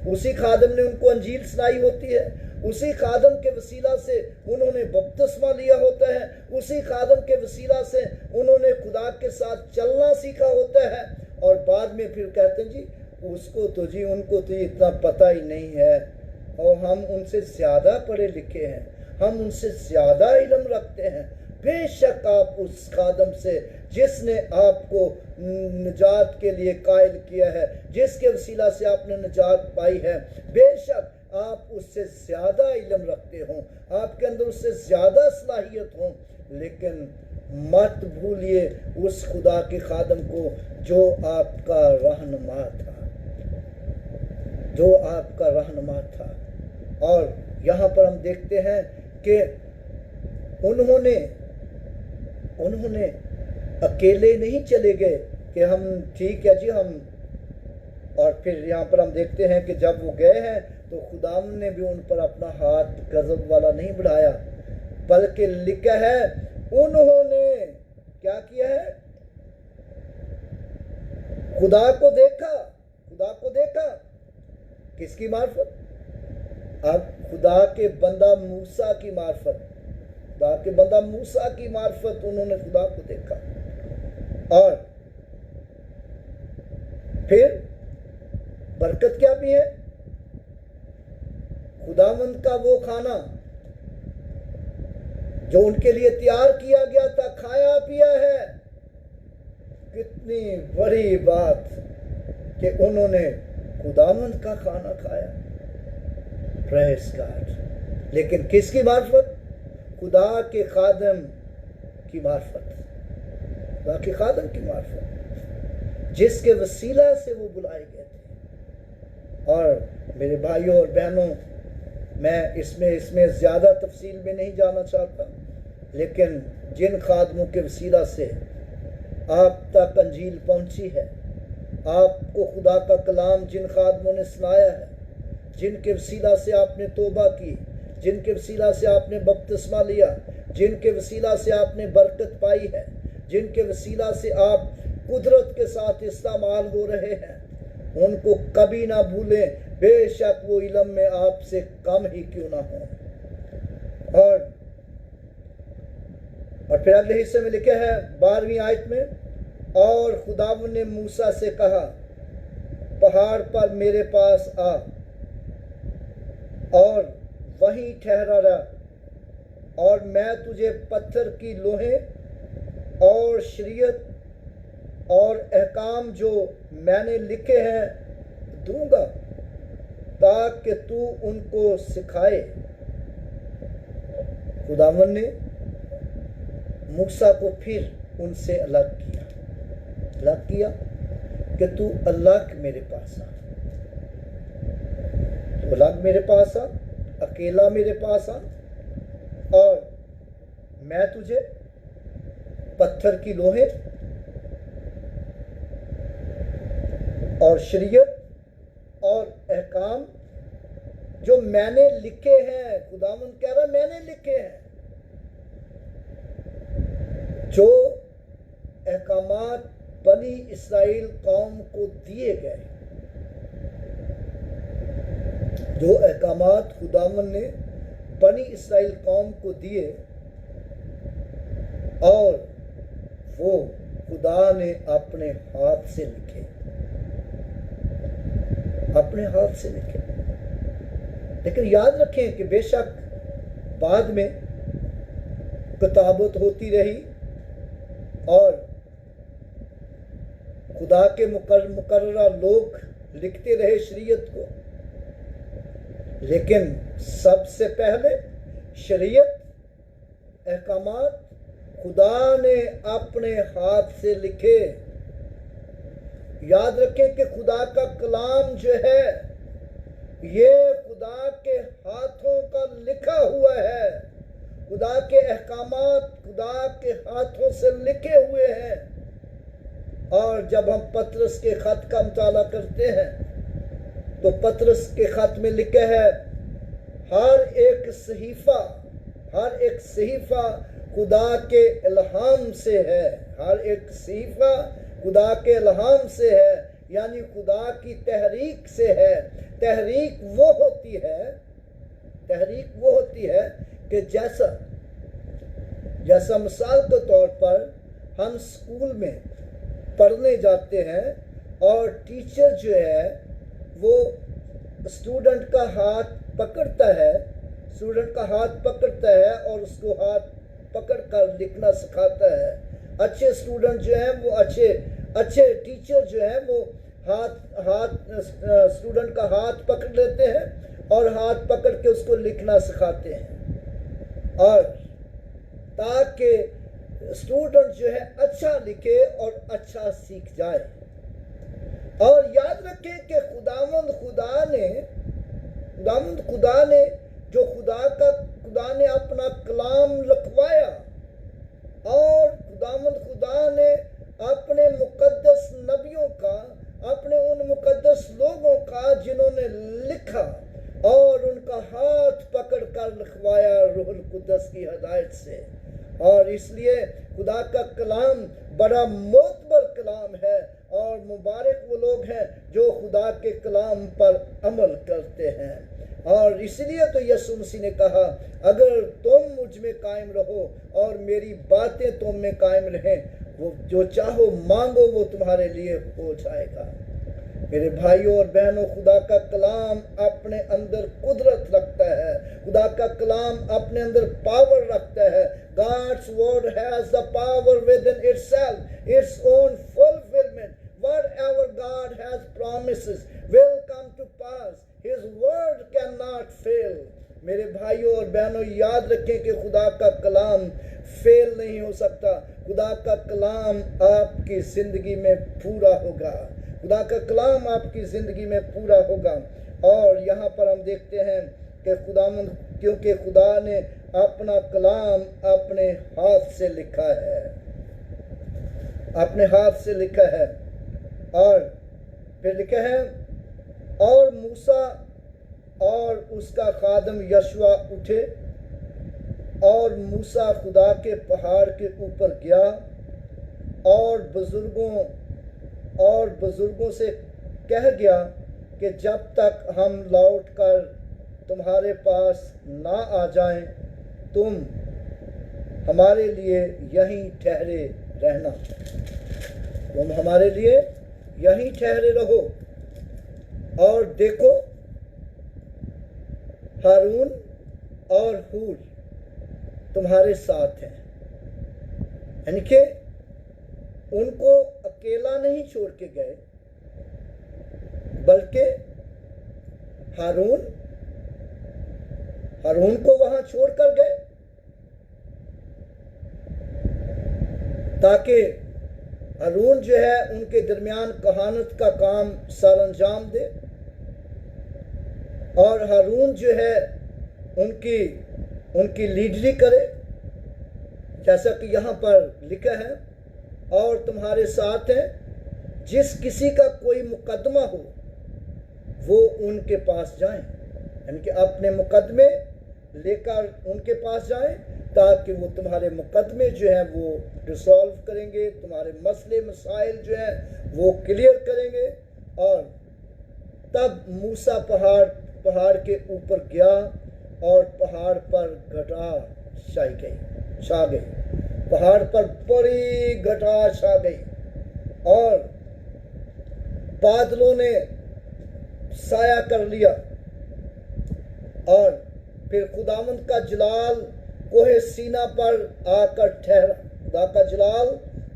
उसी खादम ने उनको अंजील सुनाई होती है, उसी खादम के वसीला से उन्होंने बपतिस्मा लिया होता है, उसी खादम के वसीला से उन्होंने खुदा के साथ चलना सीखा होता है। और बाद में फिर कहते हैं जी उनको तो इतना पता ही नहीं है, और हम उनसे ज़्यादा पढ़े लिखे हैं, हम उनसे ज़्यादा इल्म रखते हैं। बेशक आप उस खादम से जिसने आपको निजात के लिए कायल किया है, जिसके वसीला से आपने निजात पाई है, बेशक आप उससे ज़्यादा इल्म रखते हों, आपके अंदर उससे ज़्यादा सलाहियत हो, लेकिन मत भूलिए उस खुदा के खादम को जो आपका रहनुमा था। और यहाँ पर हम देखते हैं कि उन्होंने अकेले नहीं चले गए कि हम ठीक है जी हम, और फिर यहाँ पर हम देखते हैं कि जब वो गए हैं तो खुदाम ने भी उन पर अपना हाथ गजब वाला नहीं बढ़ाया, बल्कि लिखा है उन्होंने क्या किया है, खुदा को देखा किसकी मार्फत? अब खुदा के बंदा मूसा की मार्फत उन्होंने खुदा को देखा। और फिर बरकत क्या भी है? खुदावंद का वो खाना जो उनके लिए तैयार किया गया था, खाया पिया है। कितनी बड़ी बात कि उन्होंने खुदावंद का खाना खाया, प्रेज़ गॉड। लेकिन किसकी मार्फत? खुदा के खादम की मार्फत, जिसके वसीला से वो बुलाए गए थे। और मेरे भाइयों और बहनों, मैं इसमें ज़्यादा तफसील में नहीं जाना चाहता, लेकिन जिन खादमों के वसीला से आप तक अंजील पहुंची है, आपको खुदा का कलाम जिन खादमों ने सुनाया है, जिनके वसीला से आपने तौबा की, जिनके वसीला से आपने बपतिस्मा लिया, जिनके वसीला से आपने बरकत पाई है, जिनके वसीला से आप कुदरत के साथ इस्तेमाल हो रहे हैं, उनको कभी ना भूलें, बेशक वो इल्म में आपसे कम ही क्यों ना हो। और फिर अगले हिस्से में लिखे है 12वीं आयत में, और खुदावन ने मूसा से कहा, पहाड़ पर मेरे पास आ और वहीं ठहरा रहा, और मैं तुझे पत्थर की लोहें और शरीयत और अहकाम जो मैंने लिखे हैं दूंगा, ताकि तू उनको सिखाए। खुदावन ने मूसा को फिर उनसे अलग किया कि तू अलग मेरे पास आ, तू अलग मेरे पास आ, अकेला मेरे पास आ, और मैं तुझे पत्थर की लोहे और शरीयत और अहकाम जो मैंने लिखे हैं, खुदावन कह रहा मैंने लिखे हैं, जो अहकामात बनी इस्राएल कौम को दिए गए, जो अहकामात खुदावन ने बनी इस्राएल कौम को दिए, और वो खुदा ने अपने हाथ से लिखे। लेकिन याद रखें कि बेशक बाद में किताबत होती रही और खुदा के मुकर्ररा लोग लिखते रहे शरीयत को, लेकिन सबसे पहले शरीयत अहकामात खुदा ने अपने हाथ से लिखे। याद रखें कि खुदा का कलाम जो है, ये खुदा खुदा के हाथों का लिखा हुआ है, खुदा के अहकामात खुदा के हाथों से लिखे हुए हैं। और जब हम पतरस के खत का मुताला करते हैं तो पतरस के खत में लिखे है, हर एक सहीफा खुदा के इल्हाम से है, हर एक सहीफा खुदा के इल्हाम से है, यानी खुदा की तहरीक से है। तहरीक वो होती है कि जैसा मिसाल के तौर पर हम स्कूल में पढ़ने जाते हैं और टीचर जो है वो स्टूडेंट का हाथ पकड़ता है और उसको हाथ पकड़कर लिखना सिखाता है। अच्छे स्टूडेंट जो हैं वो अच्छे टीचर जो हैं वो स्टूडेंट का हाथ पकड़ लेते हैं और हाथ पकड़ के उसको लिखना सिखाते हैं, और ताकि स्टूडेंट जो है अच्छा लिखे और अच्छा सीख जाए। और याद रखें कि खुदावंद खुदा ने जो खुदा ने अपना कलाम लिखवाया, और खुदा ने अपने मुकद्दस नबियों का, अपने उन मुकद्दस लोगों का जिन्होंने लिखा और उनका हाथ पकड़ कर लिखवाया रूहुल कुद्दस की हिदायत से। और इसलिए खुदा का कलाम बड़ा मोतबर कलाम है, और मुबारक वो लोग हैं जो खुदा के कलाम पर अमल करते हैं। और इसलिए तो यीशु मसीह ने कहा, अगर तुम मुझ में कायम रहो और मेरी बातें तुम में कायम रहें, वो जो चाहो मांगो वो तुम्हारे लिए हो जाएगा। मेरे भाइयों और बहनों, खुदा का कलाम अपने अंदर कुदरत रखता है, खुदा का कलाम अपने अंदर पावर रखता है। God's word has the power within itself, its own fulfillment. Whatever God has promises will come to pass. His word cannot fail. मेरे भाइयों और बहनों, याद रखें कि खुदा का कलाम फेल नहीं हो सकता। खुदा का कलाम आपकी जिंदगी में पूरा होगा, खुदा का कलाम आपकी जिंदगी में पूरा होगा। और यहाँ पर हम देखते हैं कि क्योंकि खुदा ने अपना कलाम अपने हाथ से लिखा है, और फिर लिखा है, और मूसा और उसका खादम यशवा उठे, और मूसा खुदा के पहाड़ के ऊपर गया और बुजुर्गों से कह गया कि जब तक हम लौट कर तुम्हारे पास ना आ जाएं, तुम हमारे लिए यहीं ठहरे रहना, तुम हमारे लिए यहीं ठहरे रहो। और देखो, हारून और हूर तुम्हारे साथ हैं, यानी कि उनको अकेला नहीं छोड़ के गए, बल्कि हारून को वहां छोड़कर गए ताकि हारून जो है उनके दरमियान कहानत का काम सरअंजाम दे, और हारून जो है उनकी लीडरी करे, जैसा कि यहाँ पर लिखा है, और तुम्हारे साथ है, जिस किसी का कोई मुकदमा हो वो उनके पास जाए, यानी कि अपने मुकदमे लेकर उनके पास जाएं, ताकि वो तुम्हारे मुकदमे जो हैं वो रिसॉल्व करेंगे, तुम्हारे मसले मसाइल जो हैं वो क्लियर करेंगे। और तब मूसा पहाड़ के ऊपर गया और पहाड़ पर घटा छा गई, पहाड़ पर बड़ी घटा छा गई, और बादलों ने साया कर लिया, और फिर खुदावंद का जलाल कोहे सीना पर आकर ठहरा, खुदा का जलाल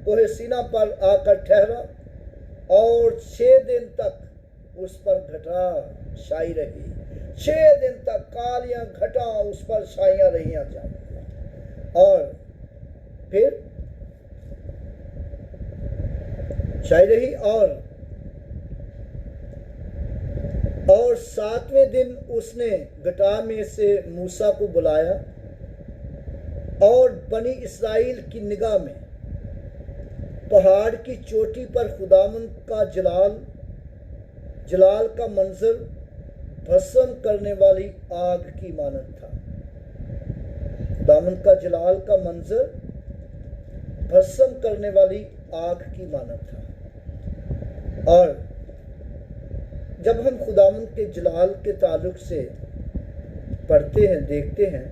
कोहे सीना पर आकर ठहरा, और 6 दिन तक उस पर घटा छाई रही, 6 दिन तक कालियां घटा उस पर छाइयां रही। और फिर छाई रही, और और 7वें दिन उसने गटा में से मूसा को बुलाया और बनी इस्राएल की निगाह में पहाड़ की चोटी पर खुदावंद का जलाल का मंजर भस्म करने वाली आग की मानद था। खुदावंद का जलाल का मंजर भस्म करने वाली आग की मानद था। और जब हम खुदावंद के जलाल के ताल्लुक से पढ़ते हैं, देखते हैं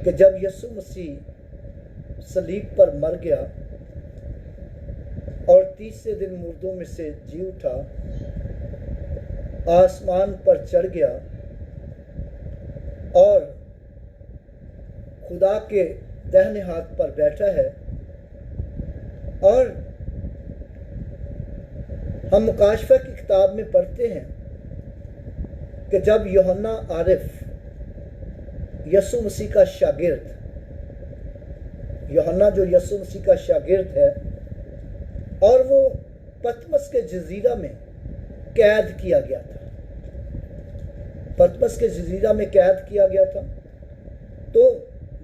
कि जब यीशु मसीह सलीब पर मर गया और तीसरे दिन मुर्दों में से जी उठा, आसमान पर चढ़ गया और खुदा के दाहिने हाथ पर बैठा है, और हम मुकाशफा की किताब में पढ़ते हैं कि जब यूहन्ना आरिफ यीशु मसीह का शागिर्द, यूहन्ना जो यीशु मसीह का शागिर्द है, और वो पतमस के जजीरा में कैद किया गया था, पतमस के जजीरा में कैद किया गया था, तो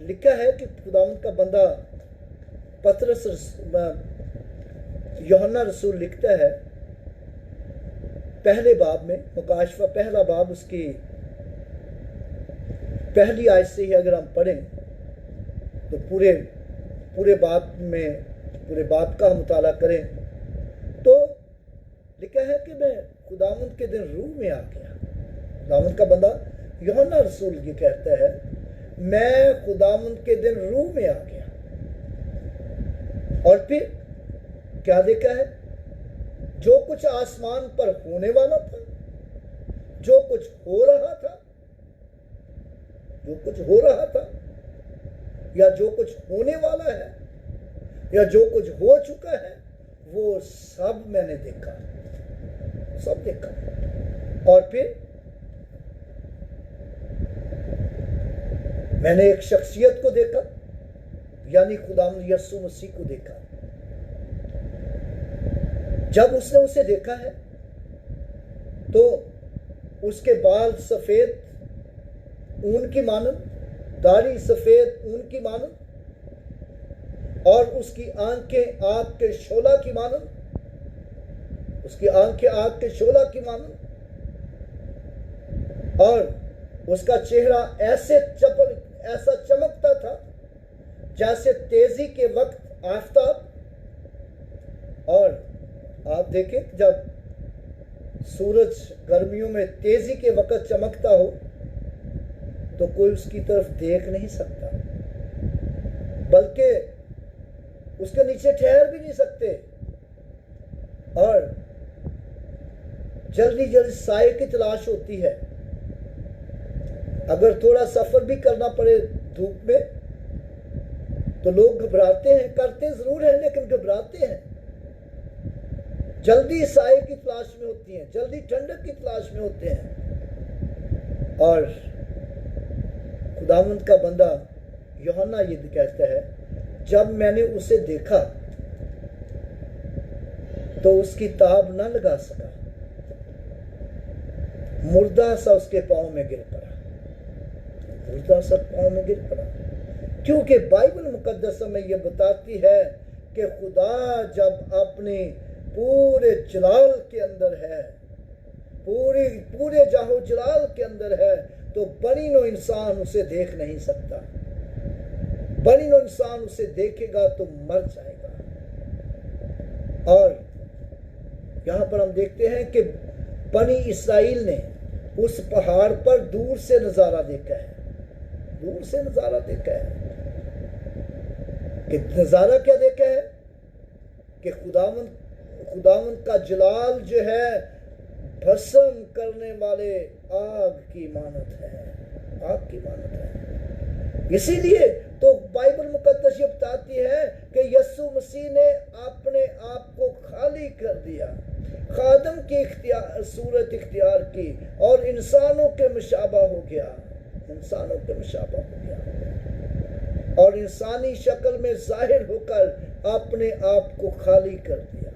लिखा है कि खुदावंद का बंदा पतरस यूहन्ना रसूल लिखता है पहले बाब में, मुकाशफा पहला बाब उसकी पहली आयत से ही अगर हम पढ़ें तो पूरे बाब का हम मुताला करें तो लिखा है कि मैं खुदावंद के दिन रूह में आ गया। खुदावंद का बंदा यूहन्ना रसूल ये कहता है, मैं खुदावंद के दिन रूह में आ गया। और फिर क्या देखा है? जो कुछ आसमान पर होने वाला था, जो कुछ हो रहा था, या जो कुछ होने वाला है, या जो कुछ हो चुका है, वो सब मैंने देखा, सब देखा। और फिर मैंने एक शख्सियत को देखा, यानी खुदावंद यीशु मसीह को देखा। जब उसने उसे देखा है तो उसके बाल सफेद ऊन की मानद, दाढ़ी सफेद ऊन की मानद, और उसकी आंखें आग के शोला की मानद, उसकी आंखें आग के शोला की मानद, और उसका चेहरा ऐसा चमकता था जैसे तेजी के वक्त आफताब। और आप देखें जब सूरज गर्मियों में तेजी के वक्त चमकता हो तो कोई उसकी तरफ देख नहीं सकता, बल्कि उसके नीचे ठहर भी नहीं सकते, और जल्दी जल्दी साए की तलाश होती है। अगर थोड़ा सफर भी करना पड़े धूप में तो लोग घबराते हैं, करते जरूर हैं लेकिन घबराते हैं, जल्दी साए की तलाश में होती हैं, जल्दी ठंडक की तलाश में होते हैं। और खुदावंद का बंदा यूहन्ना ये कहता है, जब मैंने उसे देखा तो उसकी ताब न लगा सका, मुर्दा सा उसके पांव में गिर पड़ा, मुर्दा सा पांव में गिर पड़ा। क्योंकि बाइबल मुकद्दस में यह बताती है कि खुदा जब अपने पूरे जलाल के अंदर है, पूरे जाहो जलाल के अंदर है, तो बनी नो इंसान उसे देख नहीं सकता। बनी नो इंसान उसे देखेगा तो मर जाएगा। और यहां पर हम देखते हैं कि बनी इस्राएल ने उस पहाड़ पर दूर से नजारा देखा है, दूर से नजारा देखा है। कि नजारा क्या देखा है? कि खुदावंद का जलाल जो है भस्म करने वाले आग की मानद है, आग की मानद है। इसीलिए तो बाइबल मुकद्दस ये बताती है कि यीशु मसीह ने अपने आप को खाली कर दिया, खादम की सूरत इख्तियार की और इंसानों के मुशाबा हो गया, इंसानों के मुशाबा हो गया, और इंसानी शक्ल में जाहिर होकर अपने आप को खाली कर दिया।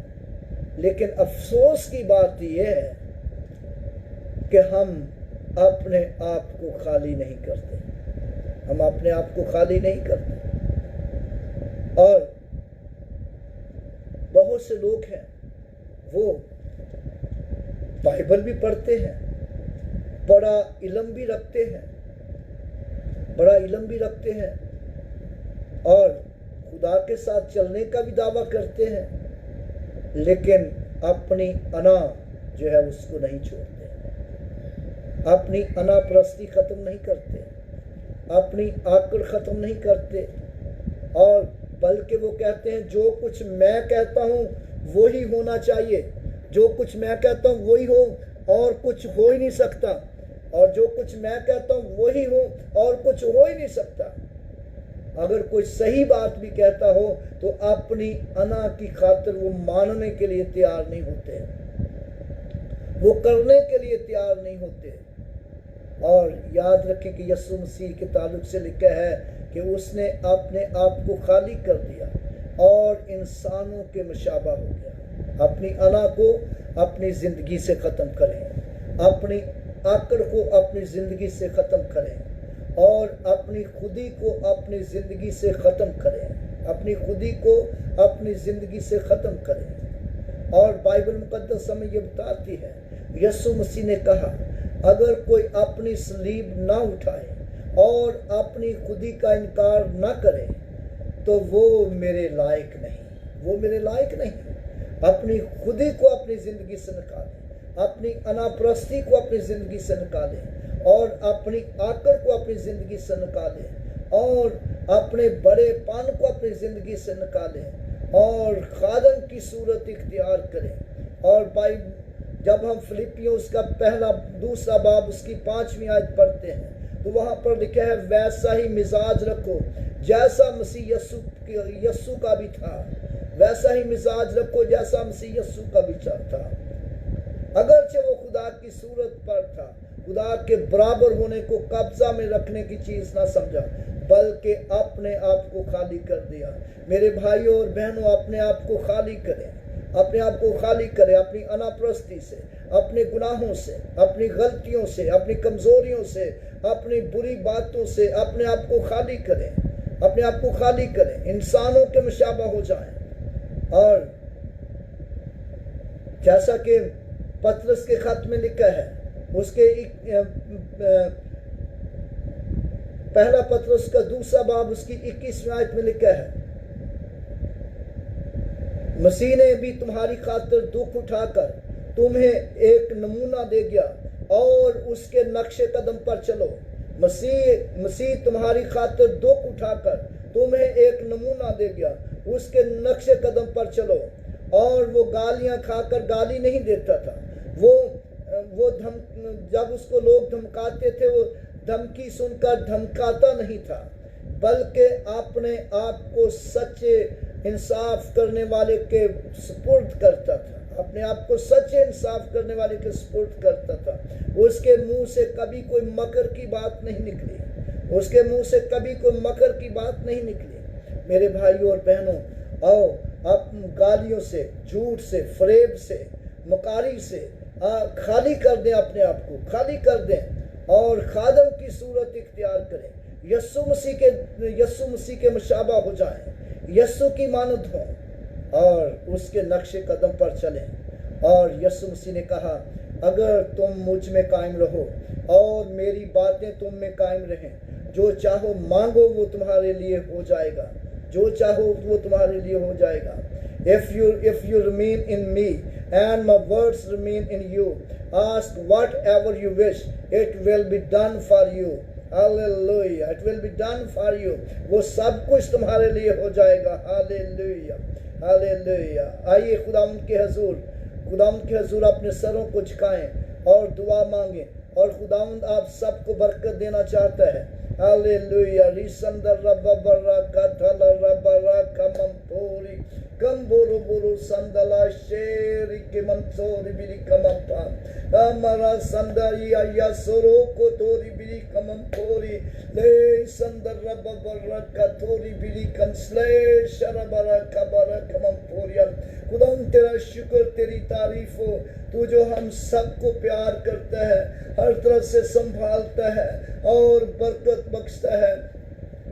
लेकिन अफसोस की बात यह है कि हम अपने आप को खाली नहीं करते, हम अपने आप को खाली नहीं करते। और बहुत से लोग हैं वो बाइबल भी पढ़ते हैं, बड़ा इल्म भी रखते हैं, बड़ा इल्म भी रखते हैं और खुदा के साथ चलने का भी दावा करते हैं, लेकिन अपनी अना जो है उसको नहीं छोड़ते, अपनी अनापरस्ती खत्म नहीं करते, अपनी आकड़ खत्म नहीं करते, और बल्कि वो कहते हैं जो कुछ मैं कहता हूँ वो ही होना चाहिए, जो कुछ मैं कहता हूँ वही हो और कुछ हो ही नहीं सकता, और जो कुछ मैं कहता हूँ वही हो और कुछ हो ही नहीं सकता। अगर कोई सही बात भी कहता हो तो अपनी अना की खातिर वो मानने के लिए तैयार नहीं होते, वो करने के लिए तैयार नहीं होते। और याद रखें कि यीशु मसीह के ताल्लुक से लिखा है कि उसने अपने आप को खाली कर दिया और इंसानों के मुशाबा हो गया। अपनी अना को अपनी ज़िंदगी से ख़त्म करें, अपनी आकड़ को अपनी ज़िंदगी से ख़त्म करें और अपनी खुदी को अपनी ज़िंदगी से ख़त्म करें, अपनी खुदी को अपनी ज़िंदगी से ख़त्म करें। और बाइबल मुकद्दस हमें ये बताती है, यीशु मसीह ने कहा अगर कोई अपनी सलीब ना उठाए और अपनी खुदी का इनकार ना करे तो वो मेरे लायक नहीं, वो मेरे लायक नहीं। अपनी खुदी को अपनी ज़िंदगी से निकालें, अपनी अनापरस्ती को अपनी ज़िंदगी से निकालें और अपनी आकड़ को अपनी ज़िंदगी से निकालें और अपने बड़ेपन को अपनी ज़िंदगी से निकालें और खादम की सूरत इख्तियार करें। और जब हम फिलिपियों उसका पहला दूसरा बाब उसकी 5वीं आयत पढ़ते हैं तो वहाँ पर लिखा है वैसा ही मिजाज रखो जैसा मसीह यस्सु का भी था, वैसा ही मिजाज रखो जैसा मसीह यस्सु का भी था। अगरचे वो खुदा की सूरत पर था, खुदा के बराबर होने को कब्जा में रखने की चीज ना समझा बल्कि अपने आप को खाली कर दिया। मेरे भाइयों और बहनों, अपने आप को खाली करें, अपने आप को खाली करें अपनी अनापरस्ती से, अपने गुनाहों से, अपनी गलतियों से, अपनी कमजोरियों से, अपनी बुरी बातों से अपने आप को खाली करें, अपने आप को खाली करें, इंसानों के मुशाबा हो जाएं। और जैसा कि पतरस के खत में लिखा है उसके पहला पतरस का दूसरा बाब उसकी 21वीं आयत में लिखा है मसीह ने भी तुम्हारी खातिर दुख उठाकर तुम्हें एक नमूना दे गया और उसके नक्शे कदम पर चलो। मसीह तुम्हारी खातिर दुख उठाकर तुम्हें एक नमूना दे गया, उसके नक्शे कदम पर चलो। और वो गालियां खाकर गाली नहीं देता था, वो जब उसको लोग धमकाते थे वो धमकी सुनकर धमकाता नहीं था बल्कि अपने आप को सच्चे इंसाफ करने वाले के सुपुर्द करता था, अपने आप को सच्चे इंसाफ करने वाले के सुपुर्द करता था। उसके मुंह से कभी कोई मकर की बात नहीं निकली, उसके मुंह से कभी कोई मकर की बात नहीं निकली। मेरे भाइयों और बहनों, आओ आप गालियों से, झूठ से, फरेब से, मकारी से खाली कर दें, अपने आप को खाली कर दें और खादम की सूरत इख्तियार करें। यस्सु मसीह के मुशाबा हो जाएं, यस्सु की मानद हों और उसके नक्शे कदम पर चलें। और यस्सु मसीह ने कहा अगर तुम मुझ में कायम रहो और मेरी बातें तुम में कायम रहें, जो चाहो मांगो वो तुम्हारे लिए हो जाएगा, जो चाहो वो तुम्हारे लिए हो जाएगा। If you remain in me and my words remain in you, ask whatever you wish, it will be done for you. Hallelujah, it will be done for you. वो सब कुछ तुम्हारे लिए हो जाएगा। Hallelujah, Hallelujah। आइए खुदावंद के हजूर अपने सरों को झुकाएं और दुआ मांगें और खुदावंद आप सबको बरकत देना चाहता है। हालेलुया। रिसंदर रब्बा बर्रा कथल रब्बा कमंपोरी Kamburu buru sandala sheri ke mansori bili kamampa. Amara sandari aya soro kotori bili kamampori. Le sandara babara katori bili kansle sharabara kabara kamamporiya. खुदाम तेरा शुक्र तेरी तारीफ हो, तू जो हम सबको प्यार करता है, हर तरफ से संभालता है और बरकत बख्शता है।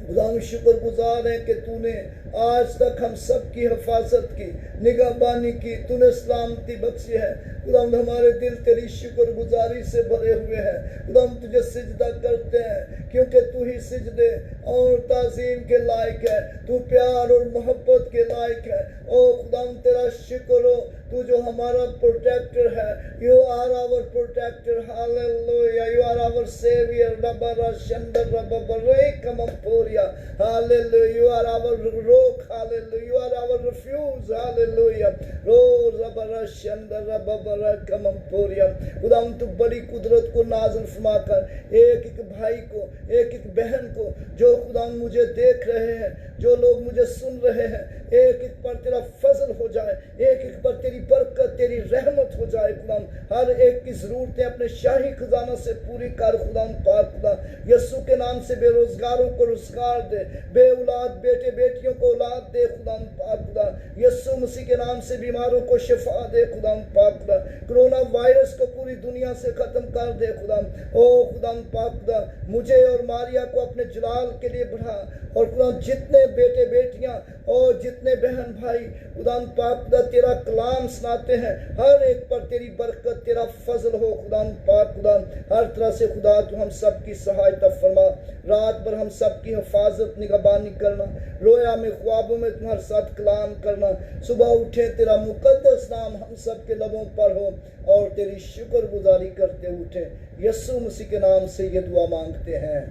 खुदाम शुक्रगुजार है कि तूने आज तक हम सब की हिफाजत की, निगहबानी की, तूने सलामती बख्शी है। खुदाम हमारे दिल तेरी शुक्रगुजारी से भरे हुए हैं। खुदाम तुझे सिजदा करते हैं क्योंकि तू ही सिजदे और ताज़ीम के लायक है, तू प्यार और मोहब्बत के लायक है। ओ खुदाम तेरा शुक्र हो, तू जो हमारा प्रोटेक्टर है। You are our protector, hallelujah. You are our saviour, रबरा शंदर रबरे कमपोरिया, hallelujah. You are our rock, hallelujah. You are our refuge, hallelujah. रो रबरा शंदर रबरा कमपोरिया। खुदाम तू बड़ी कुदरत को नाज़िल फरमाकर एक एक भाई को, एक एक बहन को जो खुदाम मुझे देख रहे हैं, जो लोग मुझे सुन रहे हैं, एक एक पर तेरा फजल हो जाए, एक एक पर तेरी बरकत तेरी रहमत हो जाए। खुदाम हर एक की जरूरतें अपने शाही खजाना से पूरी कर खुदाम पाक। खुदा यीशु के नाम से बेरोजगारों को रोजगार दे, बे औलाद बेटे बेटियों को औलाद दे खुदाम पाक। खुदा यीशु मसीह के नाम से बीमारों को शिफा दे खुदाम पाक। खुदा कोरोना वायरस को पूरी दुनिया से खत्म कर दे खुदाम। ओ खुदाम पाक, खुदा मुझे और मारिया को अपने जलाल के लिए बढ़ा, और खुदा जितने बेटे बेटियां और जितने बहन भाई खुदा पाक खुदा तेरा कलाम सुनाते हैं, हर एक पर तेरी बरकत तेरा फजल हो खुदा पाक। खुदा हर तरह से खुदा तू हम सब की सहायता फरमा, रात भर हम सब की हिफाजत निगहबानी करना, रोया में ख्वाबों में तुम्हारे साथ कलाम करना, सुबह उठे तेरा मुकद्दस नाम हम सब के लबों पर हो और तेरी शुक्रगुजारी करते उठे। यीशु मसीह के नाम से ये दुआ मांगते हैं,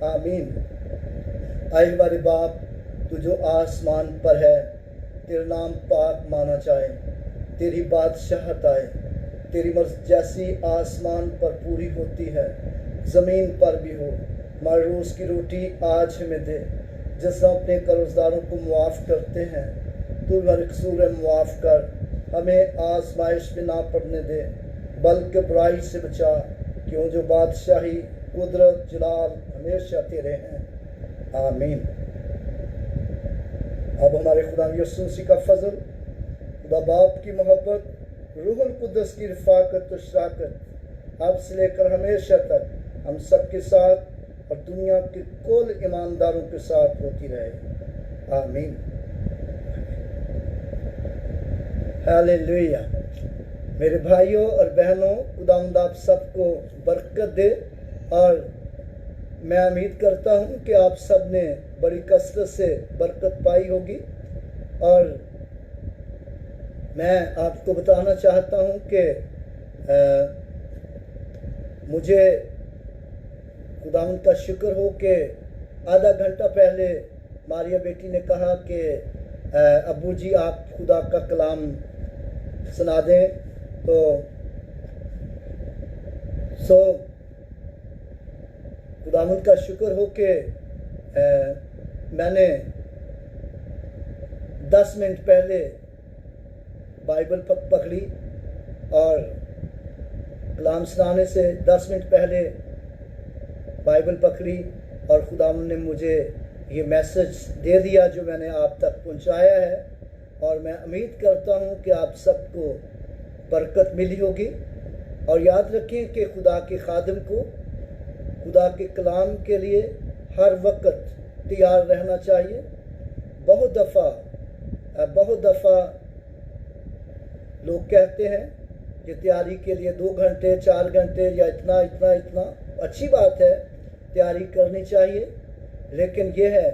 आमीन। आए हमारे बाप, तू जो आसमान पर है, तेरा नाम पाक माना जाए, तेरी बादशाहत आए, तेरी मर्ज़ी जैसी आसमान पर पूरी होती है ज़मीन पर भी हो। हमारे रोज़ की रोटी आज हमें दे, जिस तरह अपने कर्जदारों को मुआफ़ करते हैं, तू हमारे कसूर मुआफ़ कर, हमें आजमाइश में ना पड़ने दे, बल्कि बुराई से बचा, क्यों जो बादशाही कुदरत जलाल हमेशा तेरे हैं, आमीन। अब हमारे खुदा यीशु मसीह का फजल, खुदा बाप की मोहब्बत, रूहुल कुद्दस की रफ़ाकत और शराकत अब से लेकर हमेशा तक हम सब के साथ और दुनिया के कुल ईमानदारों के साथ होती रहे, आमीन। हालेलुया। मेरे भाइयों और बहनों, खुदावंद आप सबको बरकत दे, और मैं उम्मीद करता हूँ कि आप सब ने बड़ी कसरत से बरकत पाई होगी। और मैं आपको बताना चाहता हूँ कि मुझे खुदावंद का शुक्र हो कि आधा घंटा पहले मारिया बेटी ने कहा कि अब्बू जी आप खुदा का कलाम सुना दें, तो खुदावंद का शुक्र हो कि मैंने 10 मिनट पहले बाइबल पकड़ी, और कलाम सुनाने से 10 मिनट पहले बाइबल पकड़ी, और खुदावंद ने मुझे ये मैसेज दे दिया जो मैंने आप तक पहुंचाया है। और मैं उम्मीद करता हूं कि आप सबको बरकत मिली होगी। और याद रखें कि खुदा के खादिम को खुदा के कलाम के लिए हर वक्त तैयार रहना चाहिए। बहुत दफ़ा लोग कहते हैं कि तैयारी के लिए 2 घंटे 4 घंटे या इतना अच्छी बात है, तैयारी करनी चाहिए, लेकिन यह है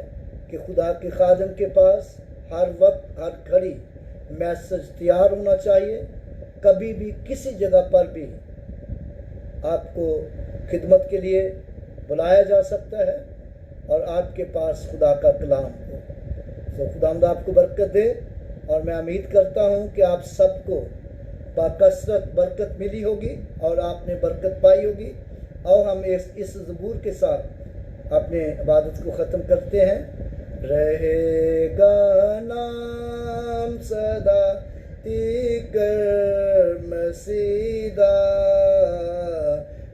कि खुदा के खादिम के पास हर वक्त हर घड़ी मैसेज तैयार होना चाहिए। कभी भी किसी जगह पर भी आपको खिदमत के लिए बुलाया जा सकता है और आपके पास खुदा का कलाम हो। तो खुदावंद आपको बरकत दे, और मैं उम्मीद करता हूँ कि आप सबको बाकसरत बरकत मिली होगी और आपने बरकत पाई होगी। और हम इस ज़बूर के साथ अपने इबादत को ख़त्म करते हैं। रहेगा नाम सदा तिकर मसीदा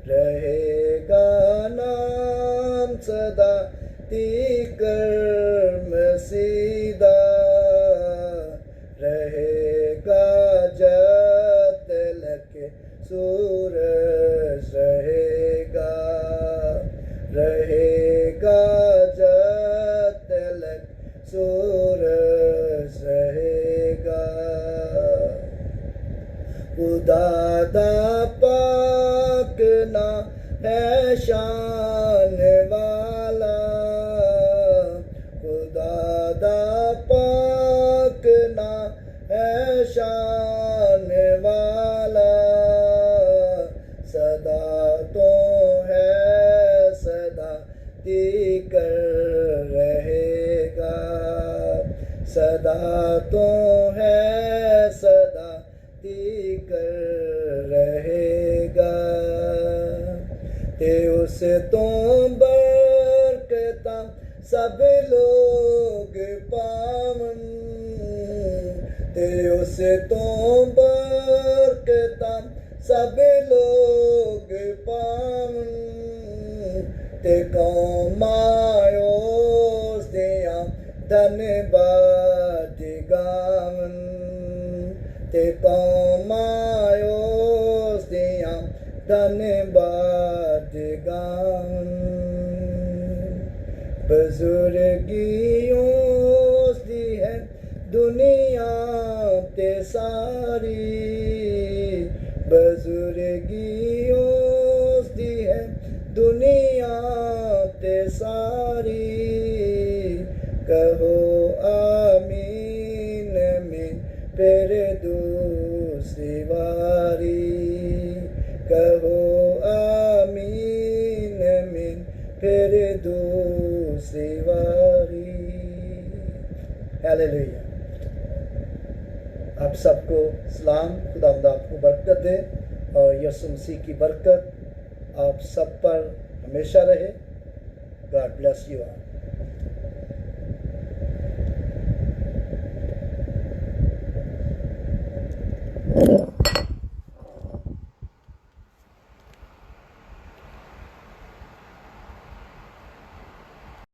रहेगा नाम सदा तिकर मसीदा रहेगा जब तलक सूरज रहेगा रहेगा जब तलक सूरज रहेगा खुदा दा पाक ना है शान वाला खुदा दा पाक ना है शान वाला सदा तो है सदा तिकर रहेगा सदा तो है सदा तिकर रहेगा ते उस तो बरकता सब लोग पावन ते उस तो बरकता सब लोग पावन ते कौमायो दिया धन्यवाद गावन ते कौमायो दिया धन्यवाद गावन बुजुर्गियों दी है दुनिया ते सारी बुजुर्गियों दी है दुनिया ते सारी कहो आमीन में फिर दूसरी बारी कहो आमीन में फिर दूसरी बारी हालेलुया। आप सबको सलाम। खुदावंद आपको बरकत दे और यीशु मसीह की बरकत आप सब पर हमेशा रहे। God bless you all.